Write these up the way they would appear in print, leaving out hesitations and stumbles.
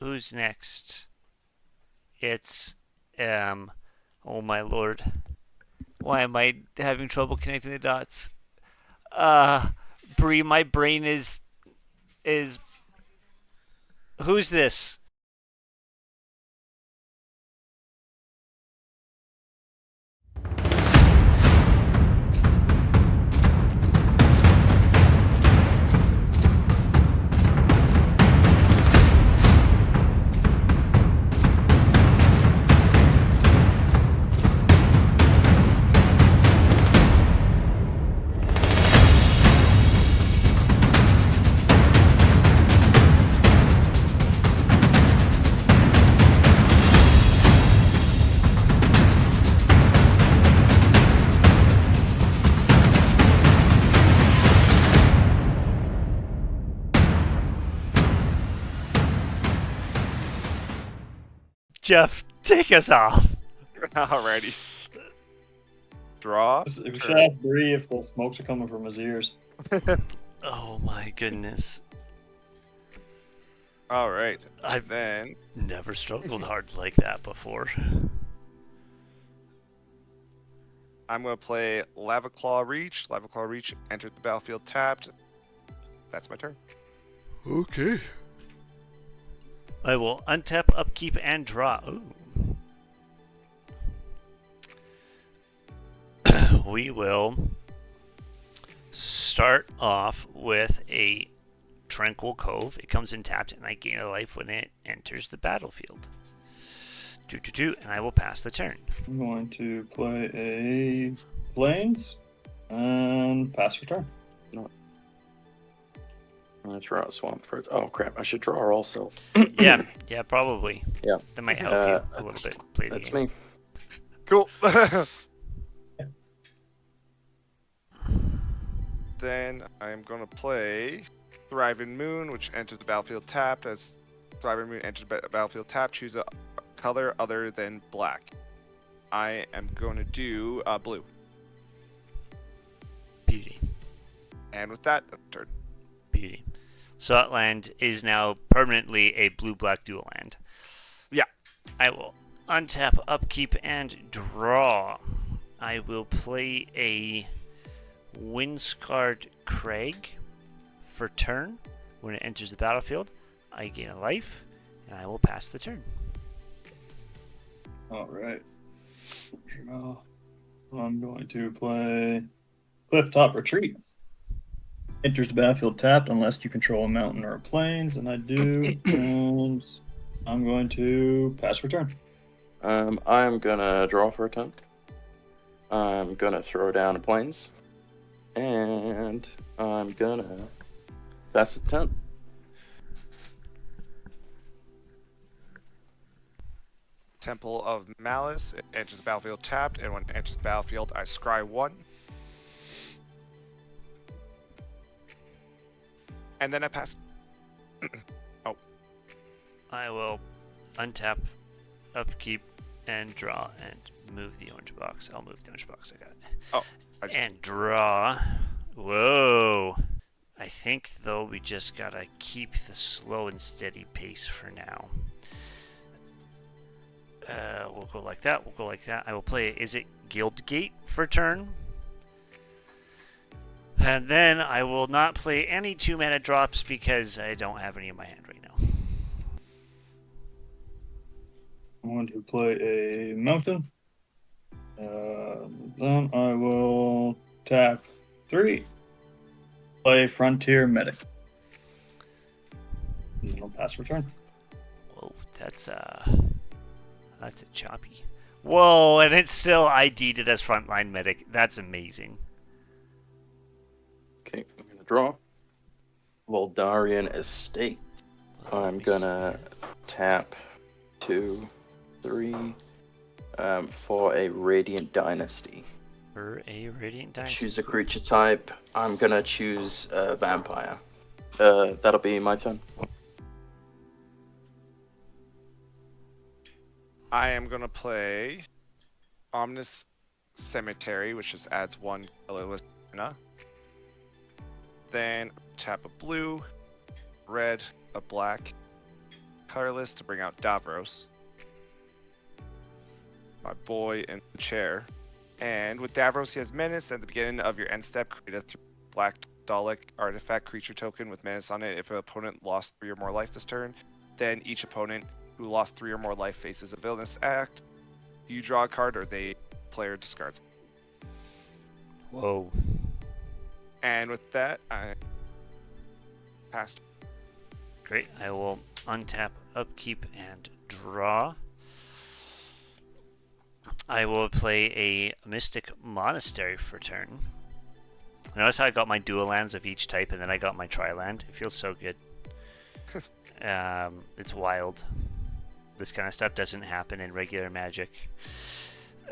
Who's next? It's oh my lord. Why am I having trouble connecting the dots? Uh Bree, my brain is who's this? Geoff, take us off. Alrighty. Draw. We should ask Bree if the smokes are coming from his ears. Oh my goodness. Alright. I've Then never struggled hard like that before. I'm going to play Lava Claw Reach. Lava Claw Reach entered the battlefield tapped. That's my turn. Okay. I will untap, upkeep, and draw. Ooh. We will start off with a Tranquil Cove. It comes in tapped, and I gain a life when it enters the battlefield. And I will pass the turn. I'm going to play a Plains and pass your turn. No. I'm gonna throw out Swamp first. Oh crap! I should draw also. yeah, probably. Yeah. That might help you a little bit. Play the That's game. me. Cool. Then I'm going to play Thriving Moon, which enters the battlefield tapped. As Thriving Moon enters the battlefield tapped, choose a color other than black. I am going to do blue. Beauty. And with that, turn. Beauty. So that land is now permanently a blue-black dual land. Yeah. I will untap, upkeep, and draw. I will play a Windscarred Crag for turn. When it enters the battlefield, I gain a life, and I will pass the turn. Alright. I'm going to play Clifftop Retreat. Enters the battlefield tapped unless you control a mountain or a plains, and I do. And I'm going to pass for turn. I'm gonna draw for a turn. I'm gonna throw down a plains. And I'm gonna pass the turn. Temple of Malice. It enters the battlefield tapped, and when it enters the battlefield, I scry 1. And then I pass. I will untap, upkeep, and draw, and move the orange box. I'll move the orange box I got. Oh. And draw. Whoa. I think, though, we just gotta keep the slow and steady pace for now. We'll go like that. We'll go like that. I will play, is it Guildgate for turn? And then I will not play any 2-mana drops because I don't have any in my hand right now. I'm going to play a mountain. Then I will tap 3. Play Frontier Medic. And then I'll pass return. Whoa, that's a choppy. Whoa, and it's still ID'd it as Frontline Medic. That's amazing. Okay, I'm gonna draw. Voldarian Estate. I'm gonna tap 2, 3 for a Radiant Dynasty. For a Radiant Dynasty. Choose a creature type. I'm gonna choose Vampire. That'll be my turn. I am going to play Ominous Cemetery, which just adds 1 colorless mana. Then tap a blue, red, a black, colorless to bring out Davros, my boy in the chair. And with Davros, he has Menace. At the beginning of your end step, create a black Dalek artifact creature token with Menace on it. If an opponent lost 3 or more life this turn, then each opponent who lost 3 or more life faces a villainous act. You draw a card, or the player discards. Whoa. And with that, I passed. Great. I will untap, upkeep, and draw. I will play a Mystic Monastery for turn. Notice how I got my dual lands of each type, and then I got my tri-land. It feels so good. It's wild. This kind of stuff doesn't happen in regular Magic.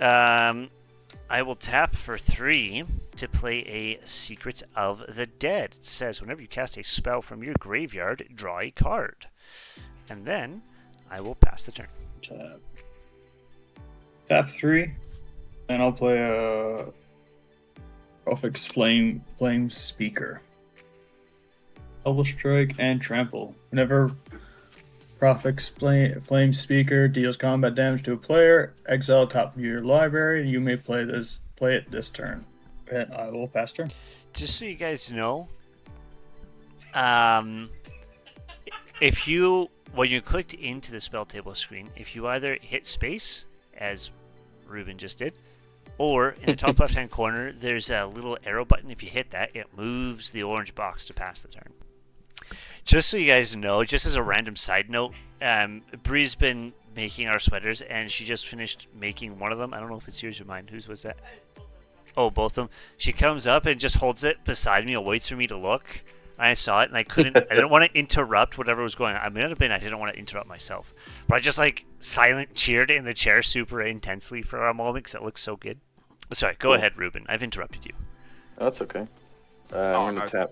I will tap for 3 to play a Secrets of the Dead. It says whenever you cast a spell from your graveyard, draw a card. And then I will pass the turn. Tap 3, and I'll play a Prophet's Flame Speaker. Double Strike and Trample. Whenever Prophet's Flame Speaker deals combat damage to a player, exile top of your library. You may play it this turn. And I will pass turn. Just so you guys know, when you clicked into the spell table screen, if you either hit space, as Reuben just did, or in the top left-hand corner, there's a little arrow button. If you hit that, it moves the orange box to pass the turn. Just so you guys know, just as a random side note, Bree's been making our sweaters, and she just finished making one of them. I don't know if it's yours or mine. Whose was that? Oh, both of them. She comes up and just holds it beside me and waits for me to look. I saw it, and I didn't want to interrupt whatever was going on. I mean, I didn't want to interrupt myself. But I just, silent cheered in the chair super intensely for a moment because it looks so good. Sorry, go ahead, Reuben. I've interrupted you. That's okay. I'm going to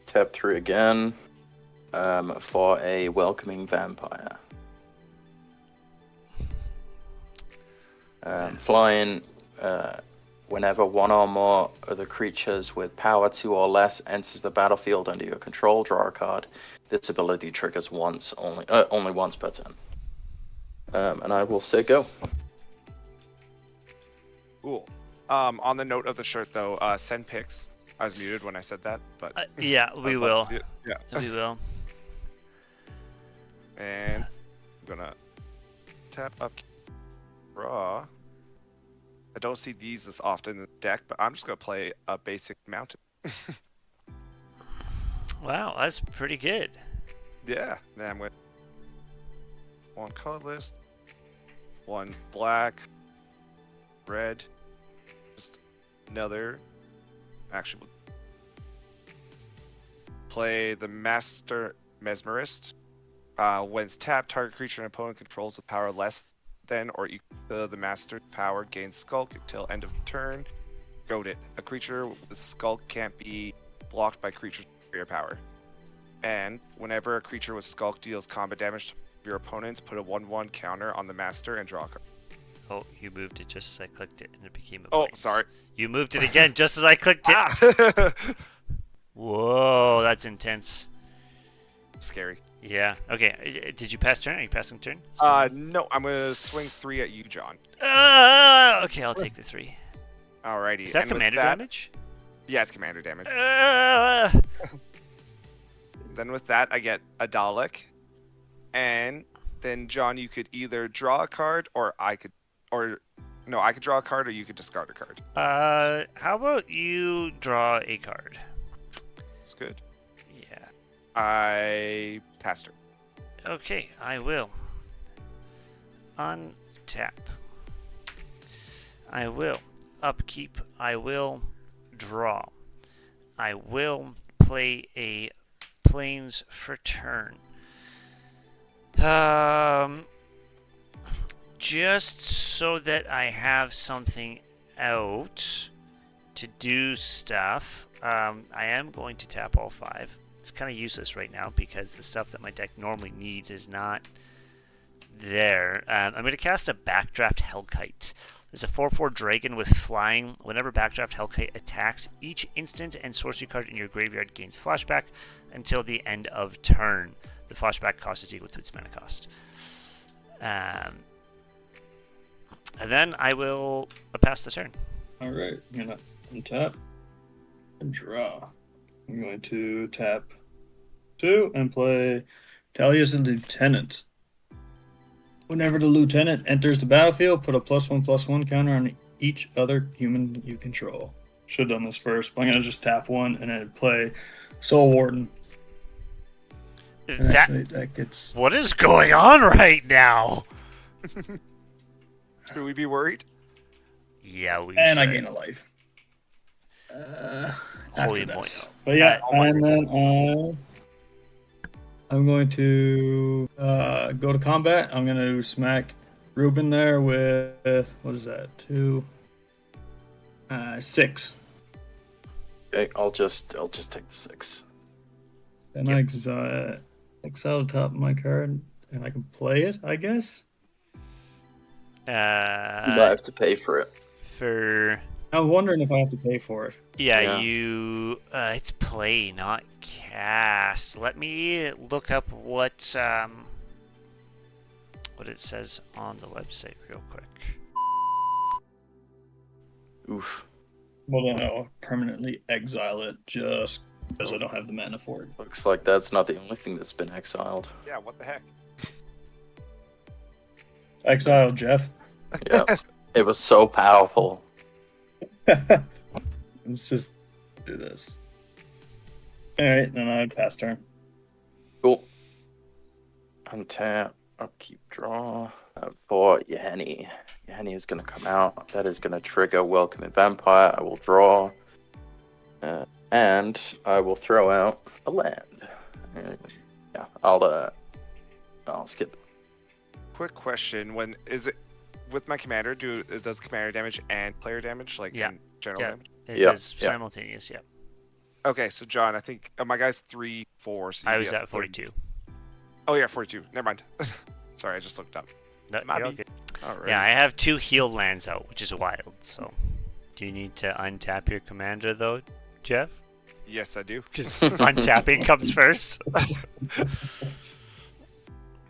tap 3 again for a Welcoming Vampire. Flying, whenever one or more of the creatures with power 2 or less enters the battlefield under your control, draw a card. This ability triggers only once per turn. And I will say go. Cool. On the note of the shirt, though, send pics. I was muted when I said that, but yeah, we will. Yeah, We will. And I'm gonna tap up, draw. I don't see these as often in the deck, but I'm just gonna play a basic mountain. Wow, that's pretty good. Yeah. Then I'm with 1 colorless, 1 black, red, just another. Actually, we'll play the Master Mesmerist. When it's tapped, target creature and opponent controls a power less than or equal to the master's power gains Skulk until end of turn. Goad it. A creature with Skulk can't be blocked by creatures with superior power. And whenever a creature with Skulk deals combat damage to your opponents, put a 1/1 counter on the master and draw a card. Oh, you moved it just as I clicked it, and it became a Oh, place. sorry. You moved it again just as I clicked it. Whoa, that's intense. Scary. Yeah. Okay. Did you pass turn? Are you passing turn? No, I'm gonna swing 3 at you, John. Okay, I'll take the 3. Alrighty. Is that and with commander damage? Yeah, it's commander damage. Then with that, I get a Dalek, and then John, you could either draw a card, I could draw a card, or you could discard a card. How about you draw a card? It's good. Yeah. I passed her. Okay, I will untap. I will upkeep. I will draw. I will play a Plains for turn. Just so that I have something out to do stuff, I am going to tap all 5. It's kind of useless right now because the stuff that my deck normally needs is not there. I'm going to cast a Backdraft Hellkite. There's a 4/4 dragon with flying. Whenever Backdraft Hellkite attacks, each instant and sorcery card in your graveyard gains flashback until the end of turn. The flashback cost is equal to its mana cost. And then I will pass the turn. Alright, I'm gonna untap and draw. I'm going to tap 2 and play Talia's the Lieutenant. Whenever the Lieutenant enters the battlefield, put a +1/+1 counter on each other human you control. Should have done this first, but I'm going to just tap 1 and then play Soul Warden. And actually, that gets... What is going on right now? Should we be worried? Yeah, we And should. I gain a life. Holy After moly. this. But yeah, and then I'm going to go to combat. I'm going to smack Reuben there with, what is that, 6. Okay, I'll just take the 6. Then I exile the top of my card, and I can play it, I guess. You might have to pay for it. I'm wondering if I have to pay for it. Yeah. You. It's play, not cast. Let me look up what it says on the website real quick. Oof. Well, then I'll permanently exile it just because I don't have the mana for it. Looks like that's not the only thing that's been exiled. Yeah, what the heck? Exile Geoff. Yeah. It was so powerful. Let's just do this. Alright, then I'd pass turn. Cool. Untap. Upkeep draw. For Yahenni. Yahenni is going to come out. That is going to trigger Welcoming Vampire. I will draw. And I will throw out a land. Yeah, I'll skip. Quick question: when is it with my commander? Does commander damage and player damage, like in general damage? It does simultaneous. Yeah. Okay, so John, I think my guy's 3-4. So I was at 42. Oh yeah, 42. Never mind. Sorry, I just looked up. No, you're all good. Alright. Yeah, I have 2 heal lands out, which is wild. So, do you need to untap your commander though, Geoff? Yes, I do. Because untapping comes first.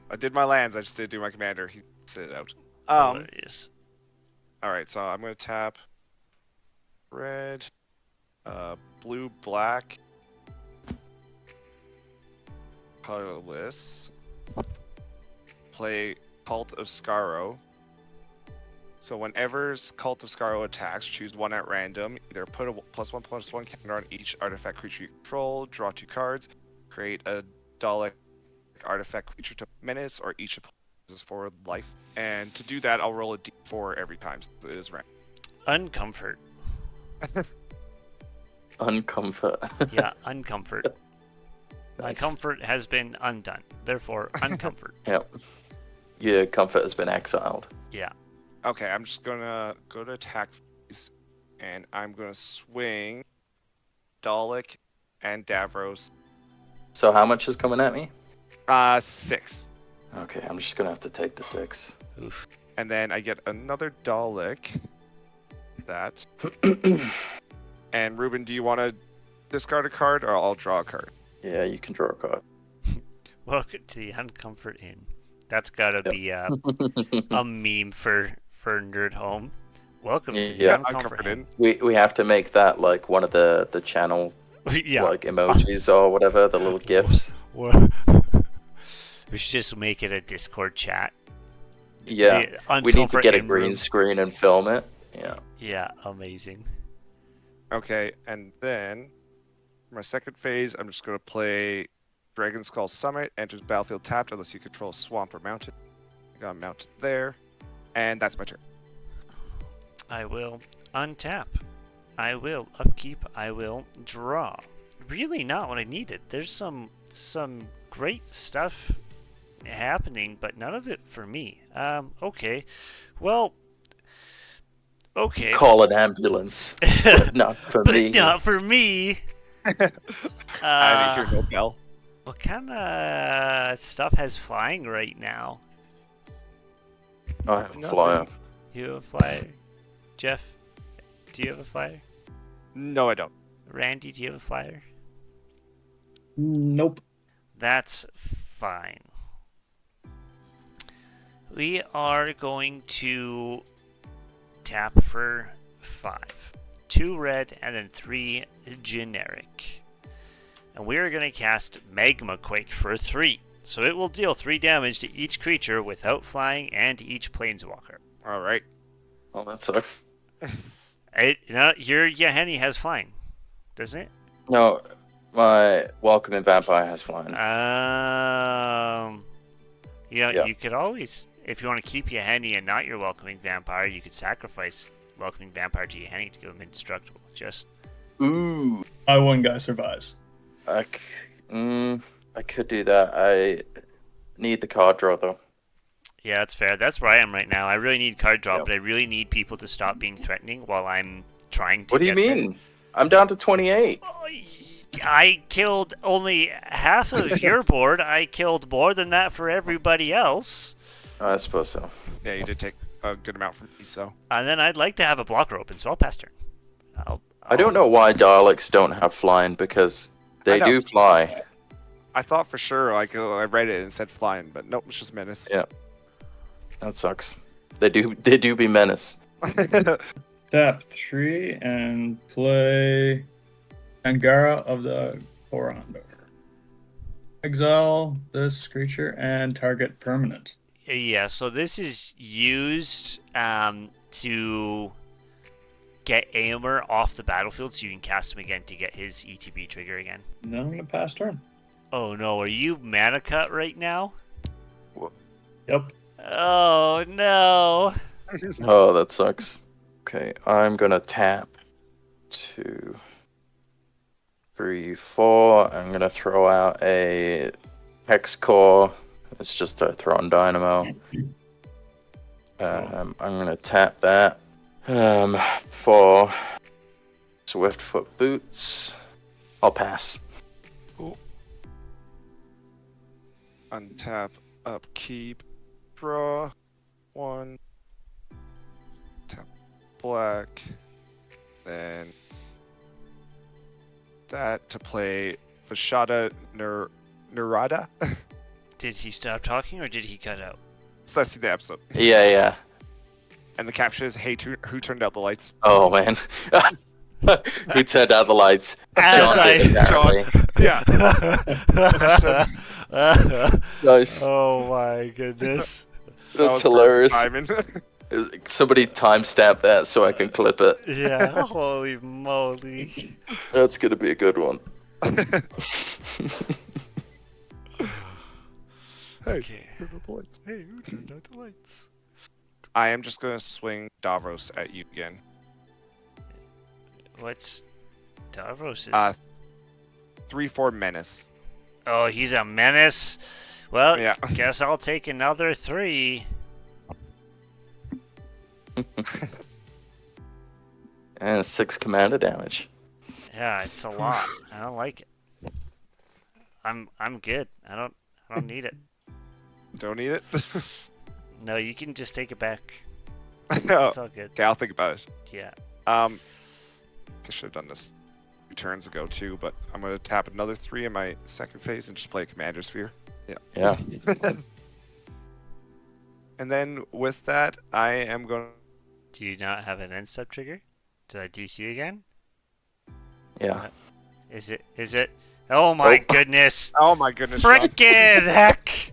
I did my lands. I just didn't do my commander. He sit it out. Hilarious. All right, so I'm gonna tap red, blue, black, colorless. Play Cult of Scarrow. So whenever Cult of Scarrow attacks, choose 1 at random. Either put a +1/+1 counter on each artifact creature you control, draw 2 cards, create a Dalek artifact creature to menace, or each opponent uses 4 life. And to do that, I'll roll a d4 every time, so it is random. Uncomfort. Uncomfort. Yeah, uncomfort. My Nice. comfort has been undone. Therefore, uncomfort. Yep. Your comfort has been exiled. Yeah. Okay, I'm just gonna go to attack phase, and I'm gonna swing Dalek and Davros. So how much is coming at me? 6. Okay, I'm just gonna have to take the 6. Oof. And then I get another Dalek. That. And Reuben, do you want to discard a card, or I'll draw a card? Yeah, you can draw a card. Welcome to the Uncomfort Inn. That's gotta be a meme for Nerd Home. Welcome to the Yeah. Uncomfort Inn. We have to make that like one of the channel Yeah. like emojis or whatever, the little gifs. We should just make it a Discord chat. Yeah. The We need to get a Uncomfort Inn green room. screen and film it. Yeah. Yeah, amazing. Okay, and then for my second phase, I'm just going to play Dragon Skull Summit. Enters battlefield tapped unless you control swamp or mountain. I got mounted there. And that's my turn. I will untap. I will upkeep. I will draw. Really not what I needed. There's some great stuff happening, but none of it for me. Okay. Well, okay. Call an ambulance. But not for But me. not for me. I didn't hear no bell. What kind of stuff has flying right now? I have a Nothing. flyer. You have a flyer? Geoff, do you have a flyer? No, I don't. Randy, do you have a flyer? Nope. That's Fine. We are going to tap for 5. 2 red and then 3 generic. And we are going to cast Magma Quake for 3. So it will deal 3 damage to each creature without flying and each planeswalker. All right. Oh, that sucks. Your Yahenni has flying, doesn't it? No, my Welcoming Vampire has flying. You could always, if you want to keep Yahenni and not your Welcoming Vampire, you could sacrifice Welcoming Vampire to Yahenni to give him indestructible. Ooh. My one guy survives. I could do that. I need the card draw, though. Yeah, that's fair. That's where I am right now. I really need card draw, Yep. but I really need people to stop being threatening while I'm trying to. What do you get mean? I'm down to 28. I killed only half of your board. I killed more than that for everybody else. I suppose so. Yeah, you did take a good amount from me, so. And then I'd like to have a blocker open, so I'll pass turn. I don't know why Daleks don't have flying, because they do fly. I thought for sure, like, I read it and said flying, but nope, it's just menace. Yeah. That sucks. They do be menace. Tap 3 and play Angara of the Corondor. Exile this creature and target permanent. Yeah, so this is used to get Eomer off the battlefield so you can cast him again to get his ETB trigger again. Then I'm going to pass turn. Oh no, are you mana cut right now? Yep. Oh no. Oh, that sucks. Okay, I'm gonna tap 2, 3, 4. I'm gonna throw out a Hex Core. It's just a Thrown Dynamo. I'm gonna tap that. For Swiftfoot Boots. I'll pass. Cool. Untap, upkeep, draw 1. Tap black. Then that to play Vashada Narada. Did he stop talking or did he cut out? So I've seen the episode. Yeah. And the caption is, hey, who turned out the lights? Oh, man. Who turned out the lights? As John did, apparently. Yeah. Nice. Oh my goodness. That's hilarious. Simon. Somebody timestamp that so I can clip it. Yeah, holy moly. That's going to be a good one. Okay. Hey, who turned out the lights? I am just going to swing Davros at you again. What's Davros? 3/4 menace. Oh, he's a menace. Well, Yeah. guess I'll take another 3. And 6 commander damage. Yeah, it's a lot. I don't like it. I'm good. I don't need it. Don't need it? No, you can just take it back. No. It's all good. Okay, I'll think about it. Yeah. I should have done this 2 turns ago too, but I'm going to tap another 3 in my second phase and just play Commander Sphere. Yeah. And then with that, I am going Do you not have an end step trigger? Did I DC again? Yeah. Is it? Oh my Nope. goodness. Oh my goodness. Sean. Frickin' heck!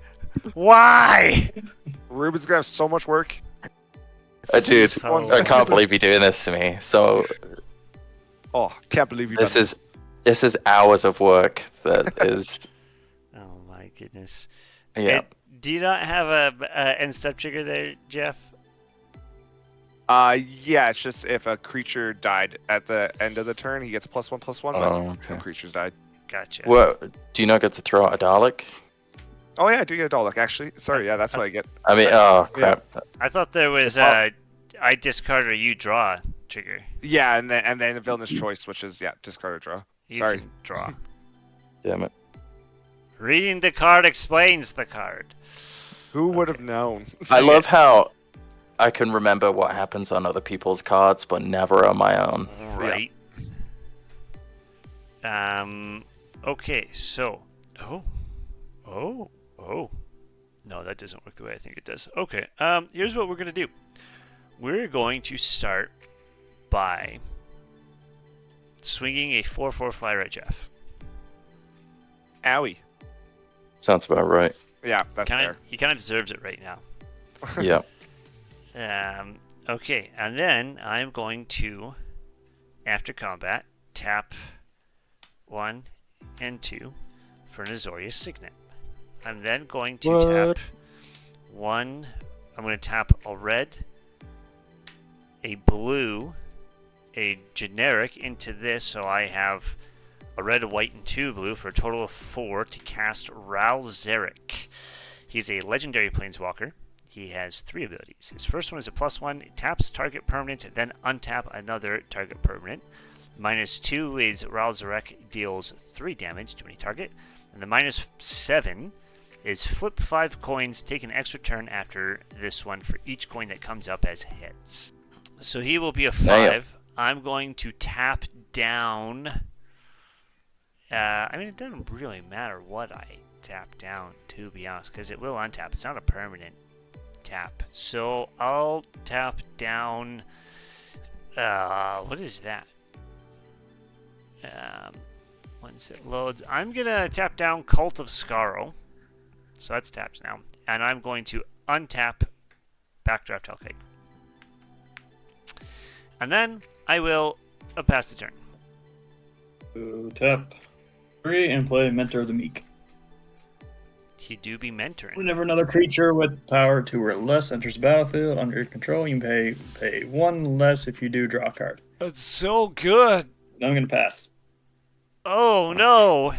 Why? Ruben's going to have so much work. Dude, So- I can't believe you're doing this to me. So Oh, can't believe you this done is hours of work that is. Oh my goodness. Yeah. Do you not have a end step trigger there, Geoff? Yeah, it's just if a creature died at the end of the turn, he gets +1/+1, but Oh, no okay. creatures died. Gotcha. What? Do you not get to throw out a Dalek? Oh yeah, I do get a Dalek, actually. Sorry, yeah, that's what I get. I mean, oh crap. I thought there was I discard or you draw trigger. Yeah, and then the Villainous Choice, which is, discard or draw. You Sorry. can draw. Damn it. Reading the card explains the card. Who would have known? I love how I can remember what happens on other people's cards, but never on my own. Right. Okay, so. Oh. Oh. No, that doesn't work the way I think it does. Okay, here's what we're going to do. We're going to start by swinging a 4/4 flyer at Geoff. Owie. Sounds about right. Yeah, that's fair. He kind of deserves it right now. Yeah. Okay, and then I'm going to, after combat, tap 1 and 2 for an Azorius Signet. I'm then going to tap 1. I'm going to tap a red, a blue, a generic into this, so I have a red, a white, and 2 blue for a total of 4 to cast KalenZherooh. He's a legendary planeswalker. He has 3 abilities. His first one is a +1. It taps target permanent, then untap another target permanent. -2 is KalenZherooh deals 3 damage to any target. And the -7 is flip 5 coins, take an extra turn after this one for each coin that comes up as heads. So he will be a 5. I'm going to tap down. It doesn't really matter what I tap down, to be honest, because it will untap. It's not a permanent tap. So I'll tap down. What is that? Once it loads, I'm gonna tap down Cult of Scarrow. So that's tapped now, and I'm going to untap Backdraft Hellkite, and then I will pass the turn. So tap 3 and play Mentor of the Meek. He do be mentoring. Whenever another creature with power 2 or less enters the battlefield under your control, you can pay 1 less if you do draw a card. That's so good. Now I'm gonna pass. Oh no.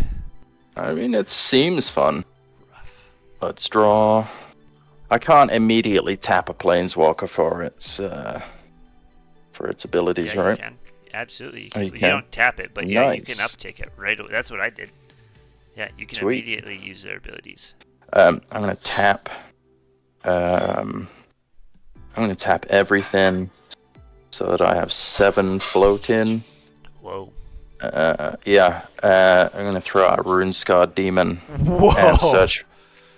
I mean, it seems fun. Let's draw. I can't immediately tap a planeswalker for its abilities, Yeah, right? you can. Absolutely. Oh, you You can? don't tap it, but yeah, you can Nice. uptake it right away. That's what I did. Yeah, you can Sweet. immediately use their abilities. I'm gonna tap. I'm gonna tap everything so that I have 7 float in. Whoa. I'm gonna throw out Runescarred Demon Whoa. and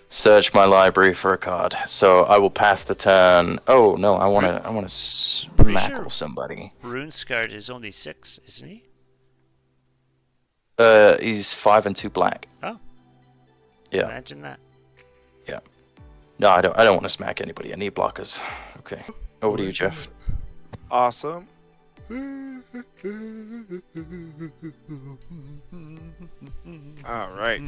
search my library for a card. So I will pass the turn. Oh no, I wanna smackle sure. somebody. Runescarred is only 6, isn't he? He's 5 and 2 black. Oh. Yeah. Imagine that. No, I don't want to smack anybody. I need blockers. Okay. Over to you, Geoff. Awesome. All right.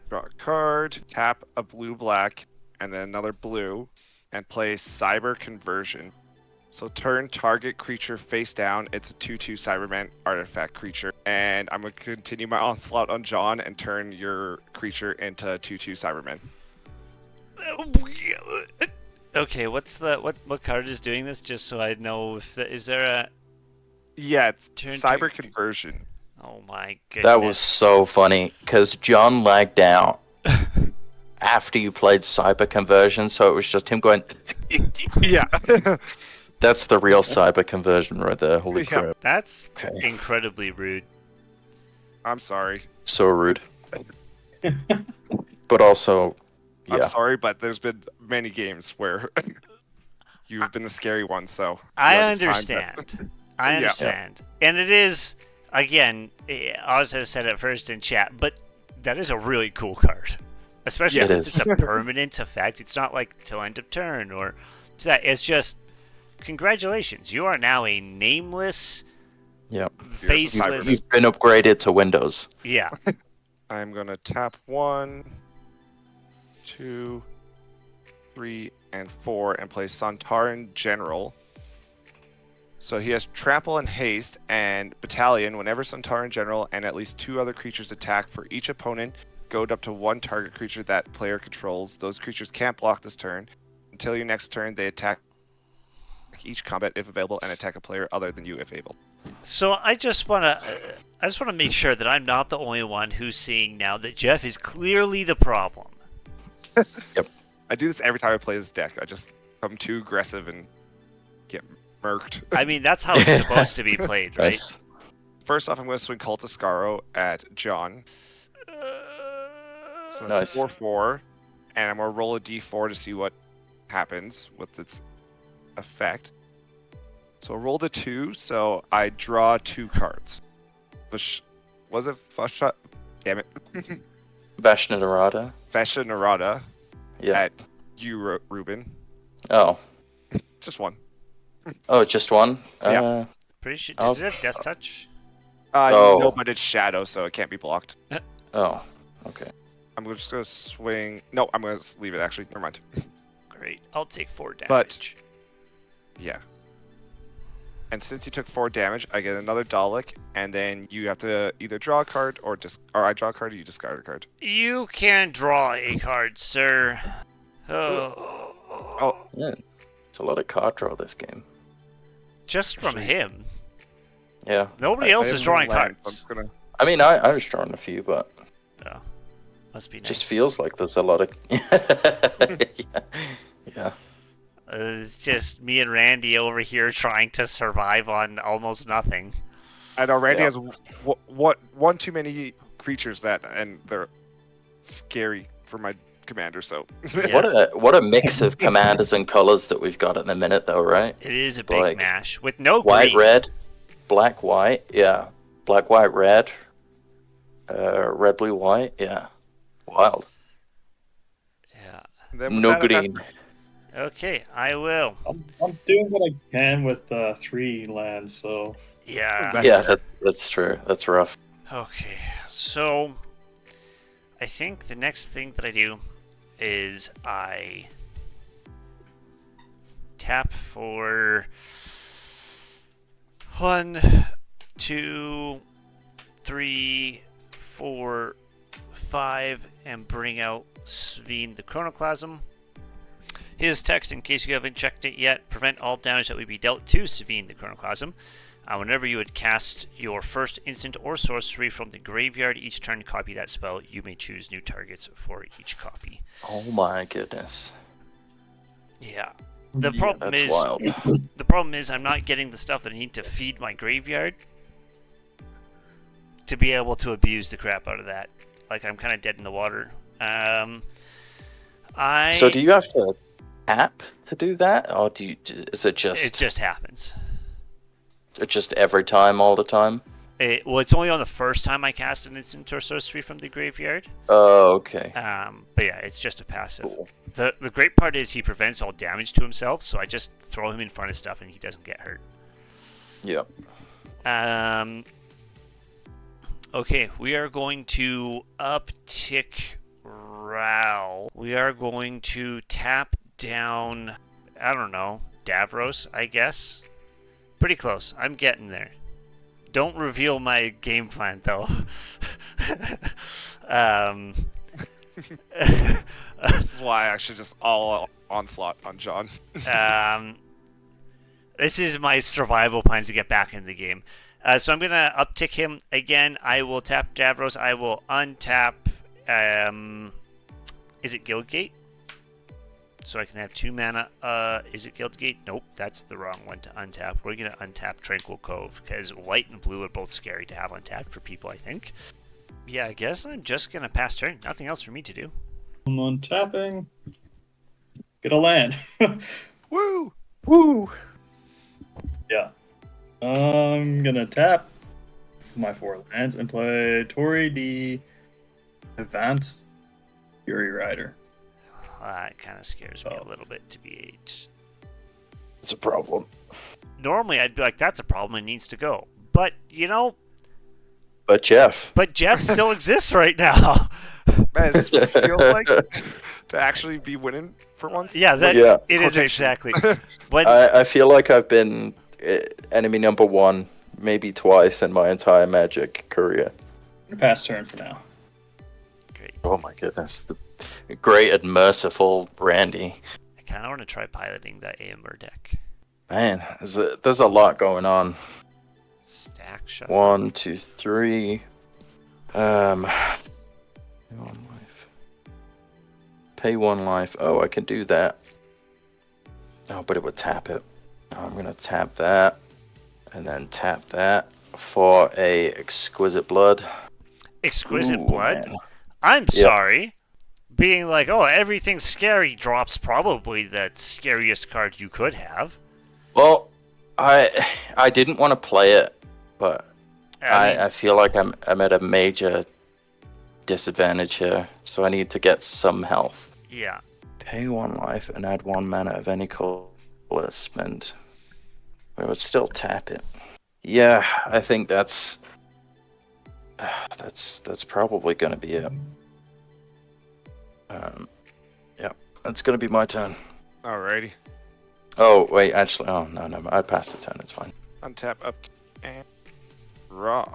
Draw a card, tap a blue-black, and then another blue, and play Cyber Conversion. So turn target creature face down. It's a 2/2 Cyberman artifact creature. And I'm going to continue my onslaught on John and turn your creature into a 2/2 Cyberman. Okay, what card is doing this? Just so I know if is there a Yeah, it's Turn Cyber to- Conversion. Oh my goodness. That was so funny because John lagged out after you played Cyber Conversion, so it was just him going. Yeah. That's the real Cyber Conversion right there. Holy Yeah. crap! That's Okay. incredibly rude. I'm sorry. So rude. But also, I'm yeah. sorry, but there's been many games where you've been the scary one, so... I yeah, it's time to- understand. I Yeah. understand. And it is, again, Oz has said it first in chat, but that is a really cool card. Especially It since is. it's a permanent effect. It's not like till end of turn or to that. It's just, congratulations. You are now a nameless, Yep. faceless. You've been upgraded to Windows. Yeah. I'm gonna tap 1, 2, 3, and 4 and play Sontaran General. So he has Trample and Haste and Battalion. Whenever Sontaran General and at least 2 other creatures attack for each opponent, go up to 1 target creature that player controls. Those creatures can't block this turn. Until your next turn, they attack each combat if available and attack a player other than you if able. So I just want to make sure that I'm not the only one who's seeing now that Geoff is clearly the problem. I do this every time I play this deck. I'm too aggressive and get murked. I mean, that's how it's supposed to be played, right? Nice. First off, I'm going to swing Cult of Scarrow at John. So Nice. it's 4/4, and I'm gonna roll a d4 to see what happens with its effect. So I rolled a 2, so I draw 2 cards. Was it Fasha? Damn it. Vashna Narada. Fasha Narada Yeah. at you, Reuben. Oh. Just one. Oh, just one? Yeah. Pretty sure. Does it have death touch? Oh. No, but it's shadow, so it can't be blocked. Oh. Okay. I'm just gonna swing. No, I'm gonna leave it. Actually, never mind. Great. I'll take 4 damage. But- Yeah. And since you took 4 damage, I get another Dalek, and then you have to either draw a card or I draw a card, or you discard a card. You can draw a card, sir. Oh. Yeah. It's a lot of card draw this game. Just from him. Yeah. Nobody else I is have drawing no land, cards. so I'm gonna... I mean, I was drawing a few, but Oh. Must be it nice. just feels like there's a lot of. Yeah. It's just me and Randy over here trying to survive on almost nothing. I know Randy Yeah. has one too many creatures and they're scary for my commander. So Yeah. What a mix of commanders and colors that we've got at the minute, though, right? It is a big Like, mash with no White, green. red, black, white. Yeah. Black, white, red. Red, blue, white. Yeah. Wild. Yeah. then No with that, green. Okay, I will. I'm doing what I can with 3 lands, so Yeah. Yeah, that's true. That's rough. Okay, so I think the next thing that I do is I tap for 1, 2, 3, 4, 5, and bring out Sevinne the Chronoclasm. His text, in case you haven't checked it yet, prevent all damage that would be dealt to Sevinne the Chronoclasm. Whenever you would cast your first instant or sorcery from the graveyard each turn to copy that spell, you may choose new targets for each copy. Oh my goodness. Yeah. The problem That's is wild. the problem is I'm not getting the stuff that I need to feed my graveyard to be able to abuse the crap out of that. Like, I'm kind of dead in the water. So do you have to tap to do that, or is it just It just happens. just every time, all the time? Well, it's only on the first time I cast an instant or sorcery from the graveyard. Oh, okay. But yeah, it's just a passive. Cool. The great part is he prevents all damage to himself, so I just throw him in front of stuff and he doesn't get hurt. Yep. Okay, we are going to uptick Ral. We are going to tap down, I don't know, Davros, I guess. Pretty close. I'm getting there. Don't reveal my game plan, though. this is why I should just all onslaught on John. This is my survival plan to get back in the game. So I'm going to uptick him again. I will tap Davros. I will untap... is it Guildgate? So I can have 2 mana. Is it Guildgate? Nope, that's the wrong one to untap. We're going to untap Tranquil Cove, because white and blue are both scary to have untapped for people, I think. Yeah, I guess I'm just going to pass turn. Nothing else for me to do. I'm untapping. Get a land. Woo! Woo! Yeah. I'm gonna tap my 4 lands and play Tori the Avant Fury Rider. That kind of scares me a little bit, to be H. It's a problem. Normally, I'd be like, that's a problem, it needs to go. But, you know, But Geoff. Geoff still exists right now. Man, this feels like to actually be winning for once. Yeah, Yeah. it is Quotation. exactly. When, I feel like I've been enemy number 1 maybe twice in my entire Magic career. I'm gonna pass turn for now. Great. Oh my goodness. The great and merciful Randy. I kind of want to try piloting that Eomer deck. Man, there's a lot going on. Stack shuffle. 1, 2, 3. Pay 1 life. Pay 1 life. Oh, I can do that. Oh, but it would tap it. Oh, I'm gonna tap that, and then tap that for a exquisite blood. Exquisite Ooh, blood? man. I'm sorry. being like, oh, everything scary drops probably the scariest card you could have. Well, I didn't want to play it, but I I feel like I'm at a major disadvantage here, so I need to get some health. yeah. Pay 1 life and add 1 mana of any color spend. I would still tap it. Yeah, I think that's probably going to be it. Yeah, that's going to be my turn. Alrighty. Oh, wait, actually, no, I passed the turn, it's fine. Untap, up, and draw.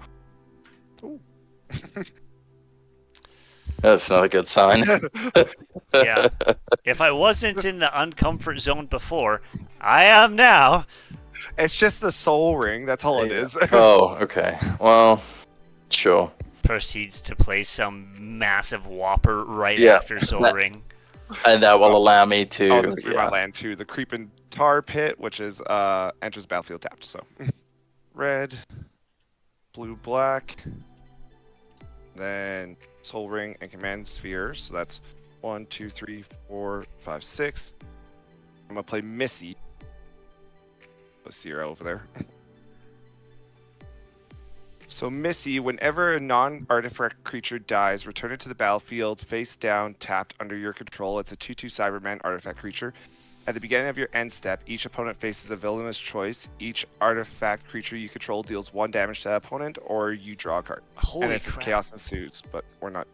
Ooh. That's not a good sign. Yeah. If I wasn't in the uncomfort zone before, I am now. It's just a soul ring. That's all it is. Oh, okay. Well, sure. Proceeds to play some massive whopper right Yeah. after Soul Ring. And that will allow me to... Oh, this is my land too. The Creeping Tar Pit, which is enters battlefield tapped. So, red, blue, black, then Soul Ring and Command Sphere. So that's 1, 2, 3, 4, 5, 6. I'm gonna play Missy. Let's see her over there. So Missy, whenever a non-artifact creature dies, return it to the battlefield face down, tapped under your control. It's a 2/2 Cyberman artifact creature. At the beginning of your end step, each opponent faces a villainous choice. Each artifact creature you control deals 1 damage to that opponent, or you draw a card. Holy And this is crap. chaos ensues, but we're not.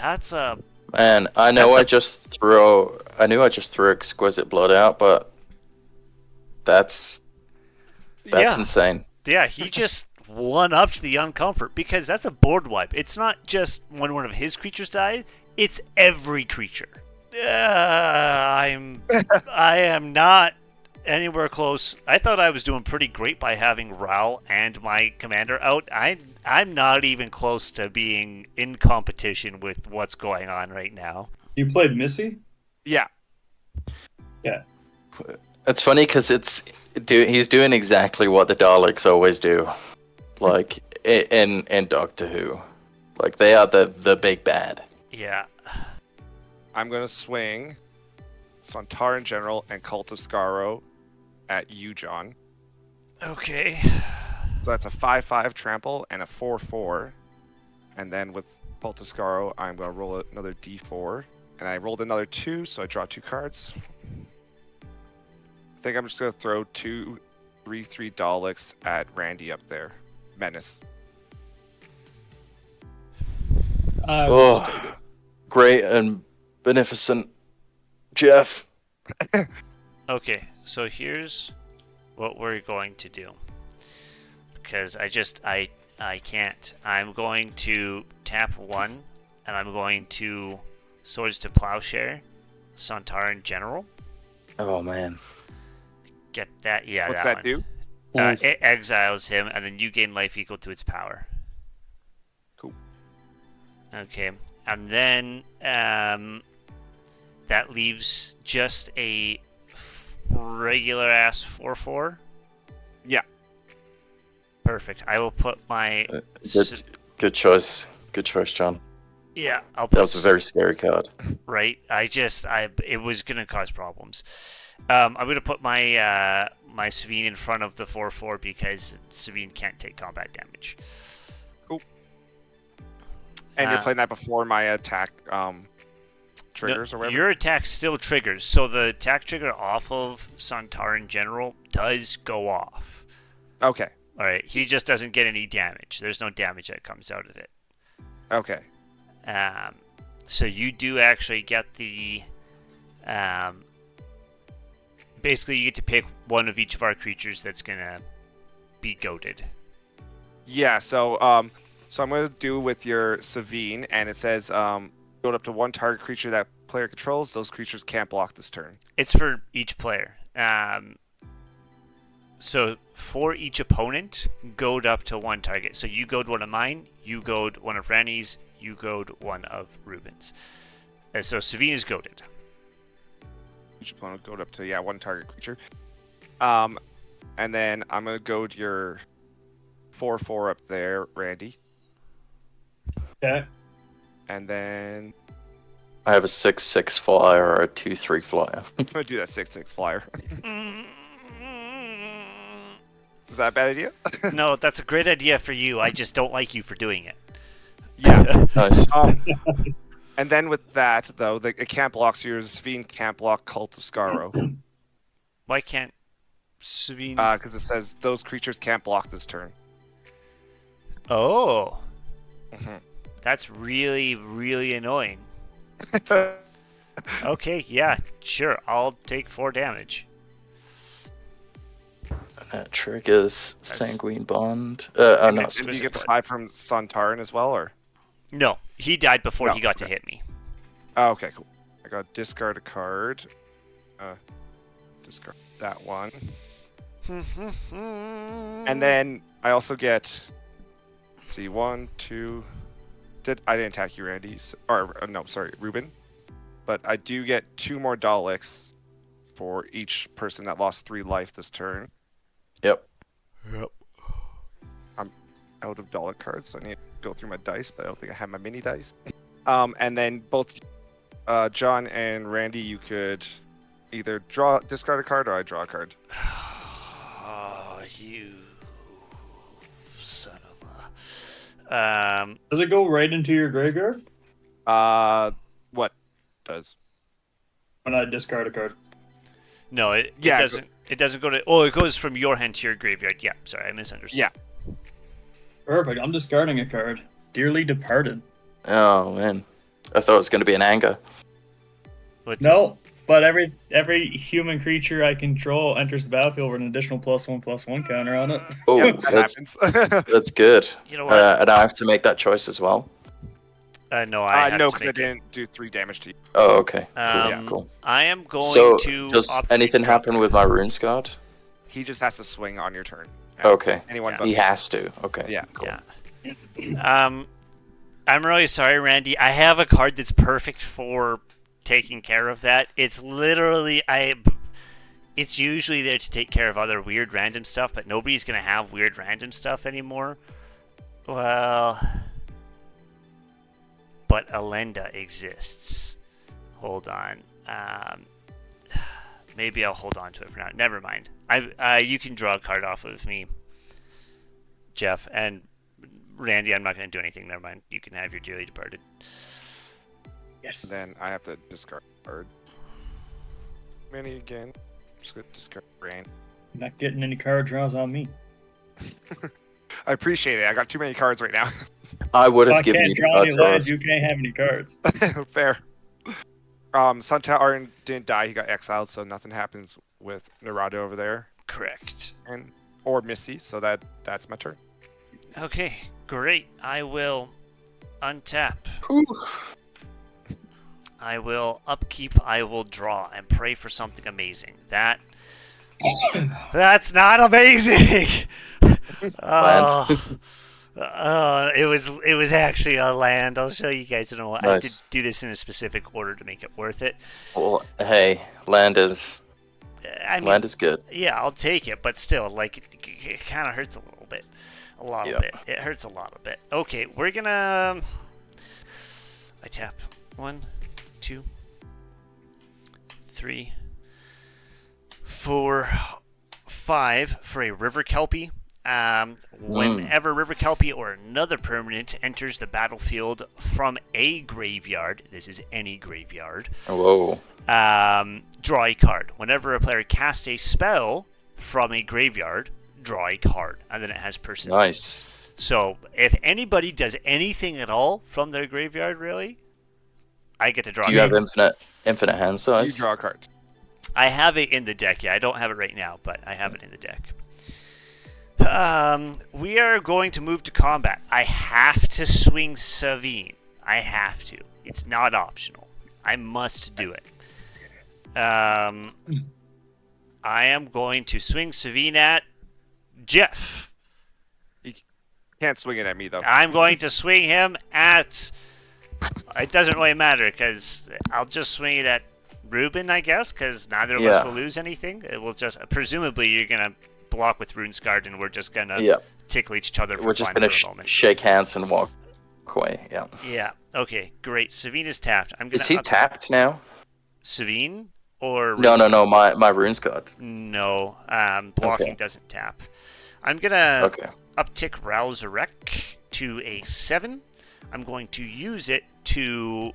That's a... Man, I knew I just threw Exquisite Blood out, but that's Yeah. insane. Yeah, he just one-upped the uncomfort because that's a board wipe. It's not just when one of his creatures dies, it's every creature. I am not anywhere close. I thought I was doing pretty great by having Raoul and my commander out. I'm not even close to being in competition with what's going on right now. You played Missy? Yeah. Yeah. It's funny because he's doing exactly what the Daleks always do, like in Doctor Who, like they are the big bad. Yeah. I'm gonna swing Sontar in general and Cult of Skaro at you, John. Okay. So that's a 5/5 trample and a 4/4. And then with Cult of Skaro, I'm gonna roll another d4. And I rolled another 2, so I draw 2 cards. I think I'm just gonna throw 2 3/3 Daleks at Randy up there. Menace. I Oh. will take it. Great and beneficent Geoff. Okay, so here's what we're going to do. Because I can't. I'm going to tap 1, and I'm going to Swords to Plowshare, Sontar in general. Oh man. Get that? Yeah, What's that that one. do? It exiles him, and then you gain life equal to its power. Cool. Okay, and then that leaves just a regular ass 4/4. Yeah. Perfect. I will put my Good choice. Good choice, John. yeah. I'll put That was a very scary card. right. It was gonna cause problems. I'm gonna put my my Sevinne in front of the 4/4 because Sevinne can't take combat damage. Cool. And you're playing that before my attack triggers or whatever? Your attack still triggers, so the attack trigger off of Sontar in general does go off. Okay. All right, he just doesn't get any damage. There's no damage that comes out of it. Okay. So you do actually get the basically you get to pick one of each of our creatures that's gonna be goated. Yeah, so I'm gonna do with your Sevinne, and it says go up to 1 target creature that player controls. Those creatures can't block this turn. It's for each player. So for each opponent, goad up to 1 target. So you goad one of mine, you goad one of Rennie's, you goad one of Reuben's. So Sevinne is goaded. Each opponent goad up to 1 target creature. And then I'm gonna goad your 4/4 up there, Randy. Okay. And then I have a 6/6 flyer or a 2/3 flyer. I'm gonna do that 6/6 flyer. Is that a bad idea? No, that's a great idea for you. I just don't like you for doing it. Yeah. Nice. And then with that, though, it can't block, so your Sevinne can't block Cult of Scarrow. Why can't Sevinne? Because it says those creatures can't block this turn. Oh. Mhm. That's really, really annoying. Okay, yeah, sure. I'll take 4 damage. That triggers Sanguine Bond. And no, then do you get 5 from Sontaran as well, or? No, he died before No, he got to okay. hit me. Oh, okay, cool. I got discard a card. Discard that one. And then I also get, let's see, 1, 2. I didn't attack you, Randy. No, sorry, Reuben. But I do get 2 more Daleks for each person that lost 3 life this turn. Yep. I'm out of Dalek cards, so I need to go through my dice, but I don't think I have my mini dice. And then both John and Randy, you could either discard a card, or I draw a card. Oh, you son of a... Does it go right into your graveyard What does? when I discard a card? No, it Yeah, doesn't. It doesn't go to... Oh, it goes from your hand to your graveyard. Yeah, sorry, I misunderstood. Yeah. Perfect. I'm discarding a card. Dearly Departed. Oh man, I thought it was going to be an anger. What No, but every human creature I control enters the battlefield with an additional +1/+1 counter on it. Oh, Yeah, that happens. that's good. You know what? And I have to make that choice as well. No, I have no, to because I make it. didn't do 3 damage to you. Oh, okay. Cool. Um, Cool. I am going So, to... does opt- anything happen with my Runes Guard? He just has to swing on your turn. Okay. Anyone Yeah. but He me. has to. Okay. Yeah. Cool. Yeah. I'm really sorry, Randy. I have a card that's perfect for taking care of that. It's literally... It's usually there to take care of other weird random stuff, but nobody's going to have weird random stuff anymore. Well... But Elenda exists. Hold on. Maybe I'll hold on to it for now. Never mind. You can draw a card off of me, Geoff, and Randy. I'm not going to do anything. Never mind. You can have your dearly departed. Yes. Then I have to discard a card. Many again. Just gonna discard brain. Not getting any card draws on me. I appreciate it. I got too many cards right now. I would If I have given can't you draw card any lands, draws. you can't have any cards. Fair. Sontaran didn't die. He got exiled, so nothing happens with Narada over there, Correct. or Missy. So that's my turn. Okay, great. I will untap. I will upkeep. I will draw and pray for something amazing. That's not amazing. It was actually a land. I'll show you guys in a while. I Nice. did do this in a specific order to make it worth it. Well, hey, land is good. Yeah, I'll take it, but still, like, it kind of hurts a little bit. A lot of bit. It hurts a lot of bit. Okay, we're gonna... I tap. 1, 2, 3, 4, 5 for a River Kelpie. Whenever River Kelpie or another permanent enters the battlefield from a graveyard, this is any graveyard, Whoa. draw a card. Whenever a player casts a spell from a graveyard, draw a card. And then it has persist. Nice. So if anybody does anything at all from their graveyard, really, I get to draw Do a you card. have infinite hand size? You draw a card. I have it in the deck. Yeah, I don't have it right now, but I have it in the deck. We are going to move to combat. I have to swing Sevinne. I have to. It's not optional. I must do it. I am going to swing Sevinne at Geoff. Can't swing it at me though. I'm going to swing him at... It doesn't really matter, because I'll just swing it at Reuben, I guess, because neither of us will lose anything. It will just... Presumably, you're going to block with Runescarred, and we're just going to tickle each other for We're just fun gonna for a moment. shake hands and walk Quay, yeah. Yeah. Okay. Great. Sevinne is tapped. I'm gonna. Is he tapped now? Sevinne or No. My runes god. No. Blocking Okay. doesn't tap. I'm gonna Okay. uptick Resurrect to a 7. I'm going to use it to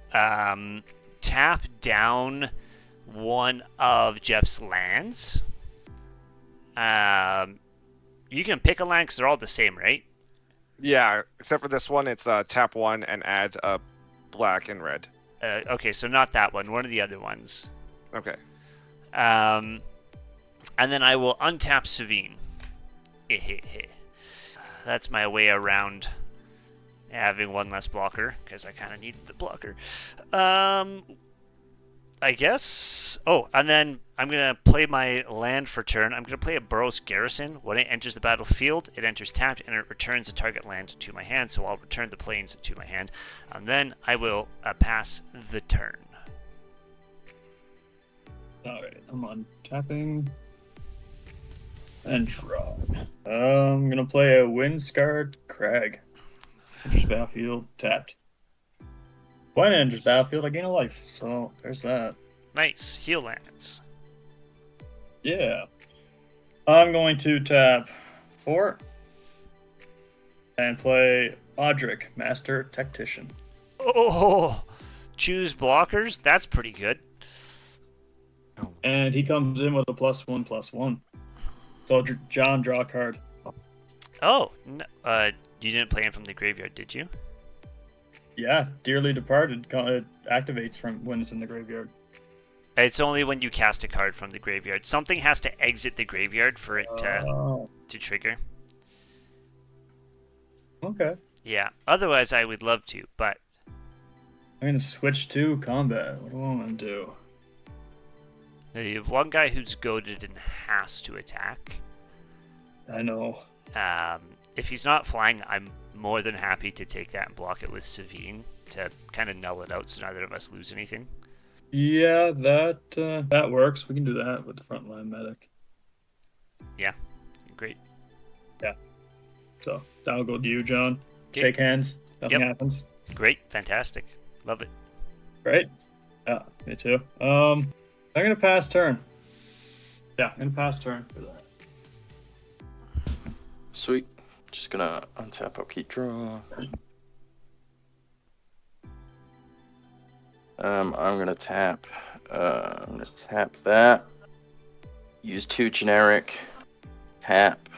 tap down one of Geoff's lands. You can pick a land because they're all the same, right? Yeah, except for this one, it's tap 1 and add black and red. Okay, so not that one. One of the other ones. Okay. And then I will untap Sevinne. That's my way around having one less blocker, because I kind of needed the blocker. I guess... Oh, and then I'm going to play my land for turn. I'm going to play a Boros Garrison. When it enters the battlefield, it enters tapped, and it returns the target land to my hand, so I'll return the plains to my hand. And then I will pass the turn. Alright, I'm on tapping. And draw. I'm gonna play a Windscarred Crag. Enters battlefield, tapped. When it enters battlefield, I gain a life, so there's that. Nice. Heal lands. Yeah. I'm going to tap 4 and play Audric, Master Tactician. Oh! Choose blockers? That's pretty good. And he comes in with a +1/+1. So John, draw a card. Oh, no, you didn't play him from the graveyard, did you? Yeah, Dearly Departed activates from when it's in the graveyard. It's only when you cast a card from the graveyard. Something has to exit the graveyard for it to trigger. Okay. Yeah, otherwise I would love to, but... I'm going to switch to combat. What do I want to do? You have one guy who's goaded and has to attack. I know. If he's not flying, I'm more than happy to take that and block it with Sevinne to kind of null it out so neither of us lose anything. Yeah, that works. We can do that with the frontline medic. Yeah, great. Yeah. So that'll go to you, John. Okay. Shake hands. Nothing happens. Great, fantastic. Love it. Great. Yeah, me too. I'm gonna pass turn. Yeah, I'm gonna pass turn for that. Sweet. Just gonna untap upkeep draw. I'm gonna tap. I'm gonna tap that. Use 2 generic. Tap